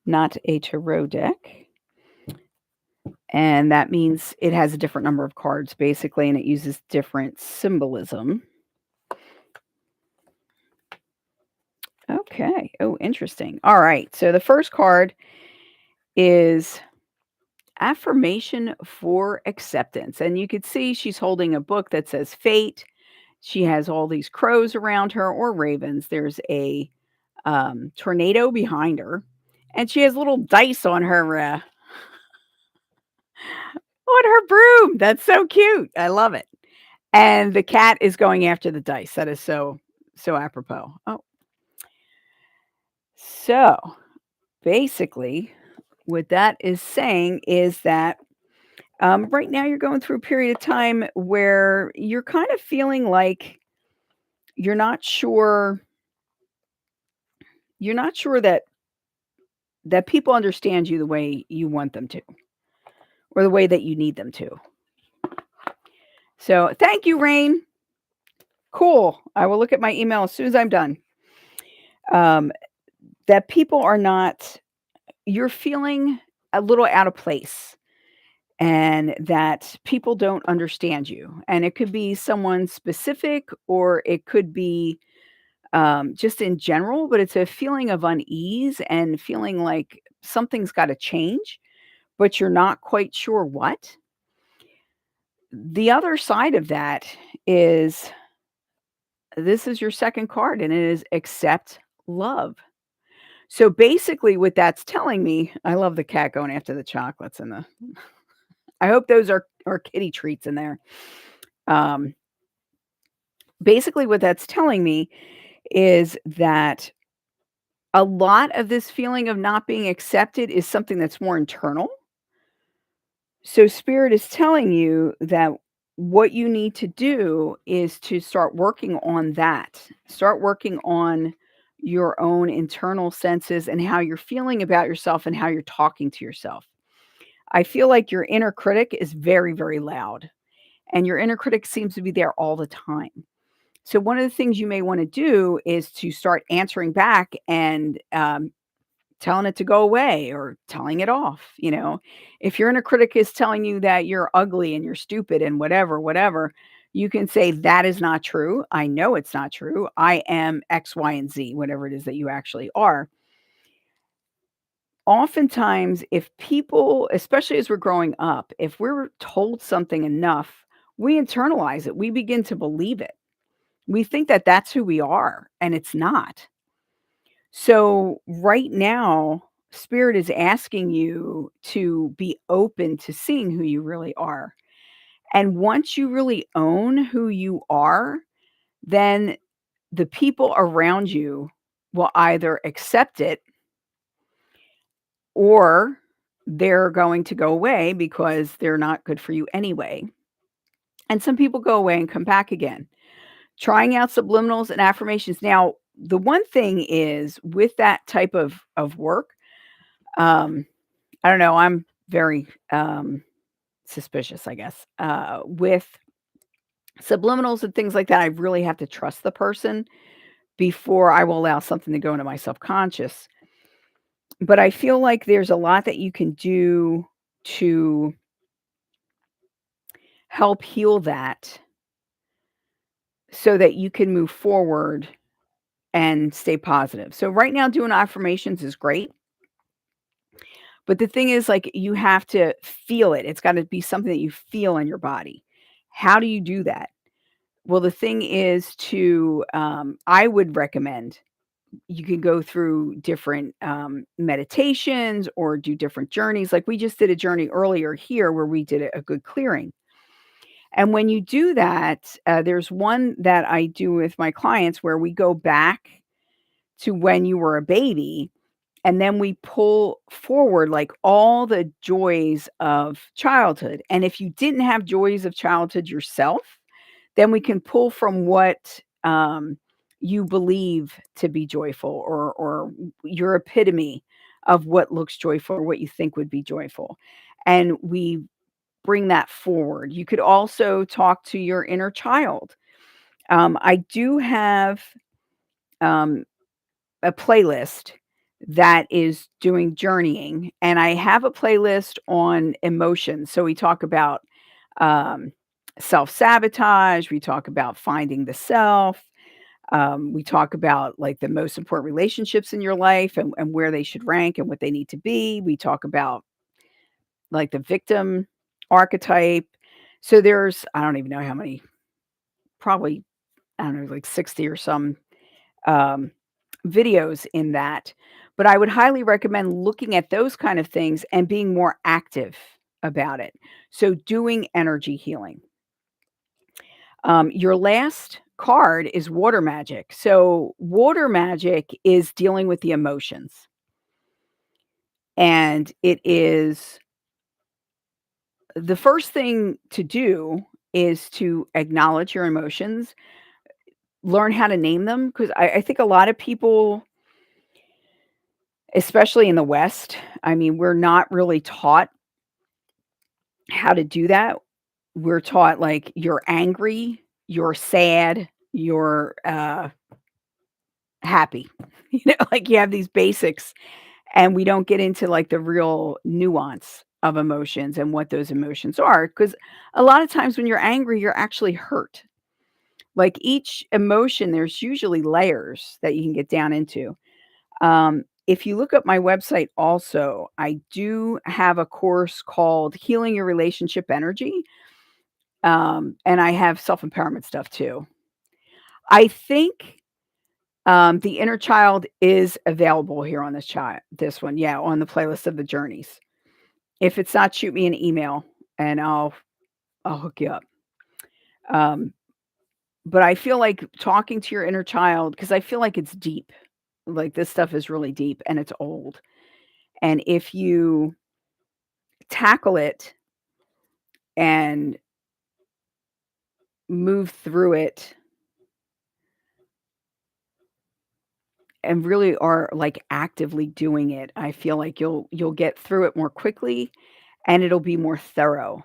not a tarot deck. And that means it has a different number of cards, basically, and it uses different symbolism. Okay. Oh, interesting. All right. So the first card is affirmation for acceptance. And you could see she's holding a book that says fate. She has all these crows around her or ravens. There's a tornado behind her, and she has little dice on her broom. That's so cute. I love it. And the cat is going after the dice. That is so apropos. Oh, so basically, what that is saying is that right now you're going through a period of time where you're kind of feeling like you're not sure that people understand you the way you want them to, or the way that you need them to. So thank you, Rain. Cool. I will look at my email as soon as I'm done. That people are not, you're feeling a little out of place, and that people don't understand you. And it could be someone specific, or it could be just in general, but it's a feeling of unease and feeling like something's got to change, but you're not quite sure what. The other side of that is this is your second card, and it is accept love. So basically what that's telling me, I love the cat going after the chocolates and the I hope those are kitty treats in there. Um, basically what that's telling me is that a lot of this feeling of not being accepted is something that's more internal. So spirit is telling you that what you need to do is to start working on that. Start working on your own internal senses and how you're feeling about yourself and how you're talking to yourself. I feel like your inner critic is very, very loud, and your inner critic seems to be there all the time. So, one of the things you may want to do is to start answering back and telling it to go away or telling it off. If your inner critic is telling you that you're ugly and you're stupid and whatever, whatever, you can say, that is not true. I know it's not true. I am X, Y, and Z, whatever it is that you actually are. Oftentimes, if people, especially as we're growing up, if we're told something enough, we internalize it. We begin to believe it. We think that that's who we are, and it's not. So, right now, Spirit is asking you to be open to seeing who you really are. And once you really own who you are, then the people around you will either accept it or they're going to go away because they're not good for you anyway. And some people go away and come back again. Trying out subliminals and affirmations. Now, the one thing is with that type of work, I don't know, I'm very suspicious, I guess. With subliminals and things like that, I really have to trust the person before I will allow something to go into my subconscious. But I feel like there's a lot that you can do to help heal that so that you can move forward and stay positive. So right now doing affirmations is great, but the thing is like you have to feel it. It's got to be something that you feel in your body. How do you do that? Well, the thing is to I would recommend you can go through different meditations or do different journeys. Like we just did a journey earlier here where we did a good clearing. And when you do that, there's one that I do with my clients where we go back to when you were a baby and then we pull forward like all the joys of childhood. And if you didn't have joys of childhood yourself, then we can pull from what you believe to be joyful or your epitome of what looks joyful or what you think would be joyful. And we bring that forward. You could also talk to your inner child. I do have um, a playlist that is doing journeying, and I have a playlist on emotions. So we talk about um, self sabotage, we talk about finding the self, we talk about like the most important relationships in your life and where they should rank and what they need to be. We talk about like the victim archetype. So there's, I don't even know how many, probably, I don't know, like 60 or some um, videos in that. But I would highly recommend looking at those kind of things and being more active about it. So doing energy healing. Your last card is water magic. So water magic is dealing with the emotions. And it is the first thing to do is to acknowledge your emotions, learn how to name them. Because I think a lot of people, especially in the West, I mean, we're not really taught how to do that. We're taught like you're angry, you're sad, you're happy. Like you have these basics and we don't get into like the real nuance of emotions and what those emotions are. Because a lot of times when you're angry, you're actually hurt. Like each emotion, there's usually layers that you can get down into. If you look up my website also, I do have a course called Healing Your Relationship Energy. And I have self-empowerment stuff too. I think The inner child is available here on this one, yeah, on the playlist of the journeys. If it's not, shoot me an email and I'll hook you up. Um, but I feel like talking to your inner child, because I feel like it's deep. Like this stuff is really deep and it's old. And if you tackle it and move through it and really are like actively doing it, I feel like you'll get through it more quickly and it'll be more thorough.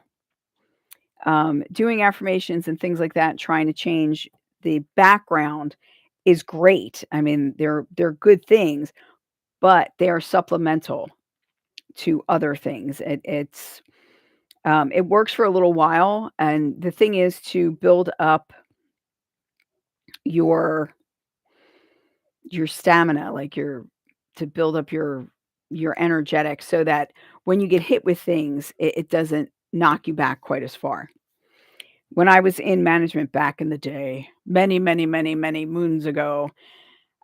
Doing affirmations and things like that, trying to change the background is great. I mean, they're good things, but they are supplemental to other things. It works for a little while, and the thing is to build up your stamina, like to build up your energetic so that when you get hit with things, it doesn't knock you back quite as far. When I was in management back in the day, many, many, many, many moons ago,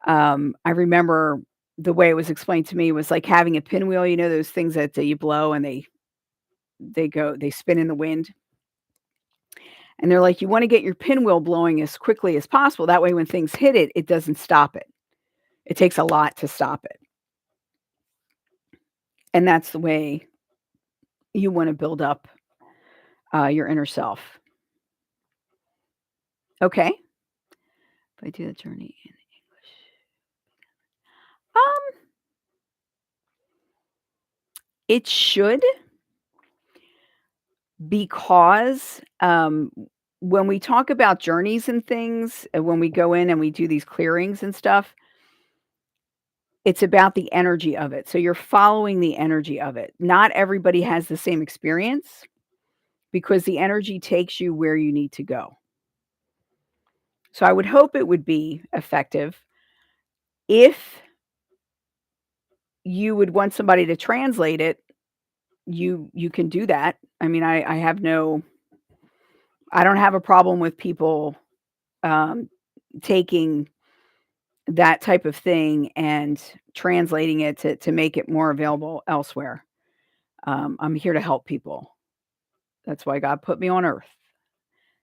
I remember the way it was explained to me was like having a pinwheel, you know, those things that you blow and they spin in the wind. And they're like, you want to get your pinwheel blowing as quickly as possible. That way, when things hit it, it doesn't stop it. It takes a lot to stop it. And that's the way you want to build up your inner self. Okay. If I do the journey in English. It should, because when we talk about journeys and things, when we go in and we do these clearings and stuff, it's about the energy of it. So you're following the energy of it. Not everybody has the same experience because the energy takes you where you need to go. So I would hope it would be effective. If you would want somebody to translate it, you can do that. I mean, I don't have a problem with people taking that type of thing and translating it to make it more available elsewhere. I'm here to help people. That's why God put me on earth.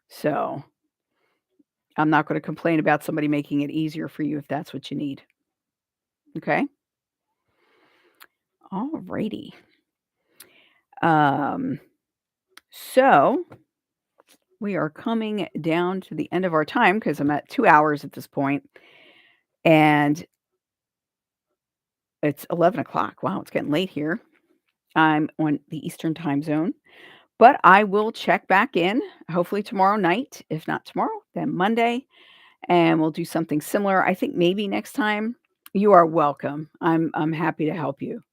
So I'm not going to complain about somebody making it easier for you if that's what you need. Okay. All righty. So we are coming down to the end of our time because I'm at 2 hours at this point, and it's 11 o'clock. Wow, it's getting late here. I'm on the Eastern time zone, but I will check back in hopefully tomorrow night. If not tomorrow, then Monday, and we'll do something similar. I think maybe next time. You are welcome. I'm happy to help you.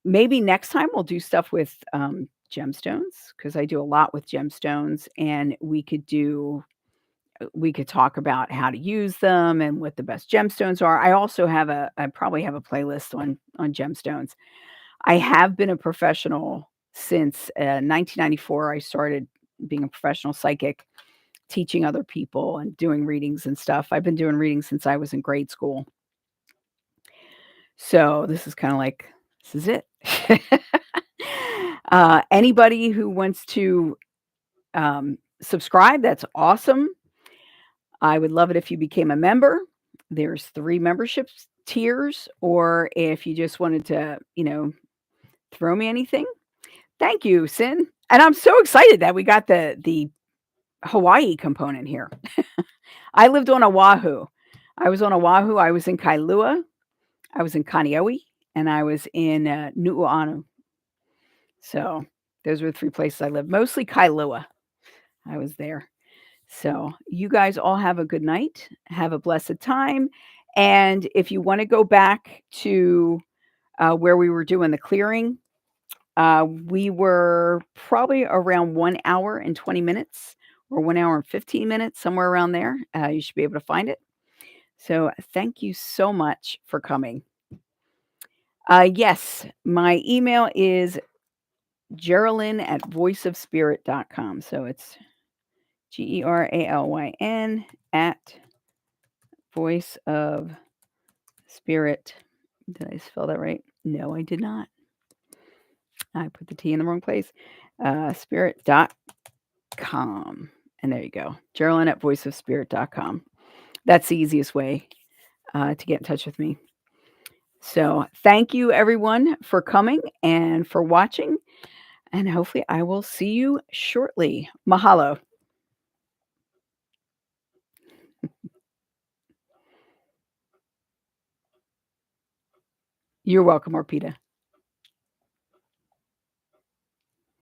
Maybe next time we'll do stuff with gemstones because I do a lot with gemstones, and we could talk about how to use them and what the best gemstones are. I probably have a playlist on gemstones. I have been a professional since 1994. I started being a professional psychic, teaching other people and doing readings and stuff. I've been doing readings since I was in grade school. So this is kind of like, this is it. Anybody who wants to subscribe, that's awesome. I would love it if you became a member. There's 3 membership tiers, or if you just wanted to, throw me anything. Thank you, Sin. And I'm so excited that we got the Hawaii component here. I lived on Oahu. I was on Oahu. I was in Kailua. I was in Kaneohe, and I was in Nu'uanu. So those were the 3 places I lived. Mostly Kailua. I was there. So you guys all have a good night. Have a blessed time. And if you want to go back to where we were doing the clearing, we were probably around 1 hour and 20 minutes or 1 hour and 15 minutes, somewhere around there. You should be able to find it. So thank you so much for coming. Yes, my email is Geralyn@voiceofspirit.com. So it's Geralyn at Voice of Spirit. Did I spell that right? No, I did not. I put the T in the wrong place. Spirit.com. And there you go. Geralyn at voiceofspirit.com. That's the easiest way to get in touch with me. So thank you, everyone, for coming and for watching. And hopefully I will see you shortly. Mahalo. You're welcome, Orpita.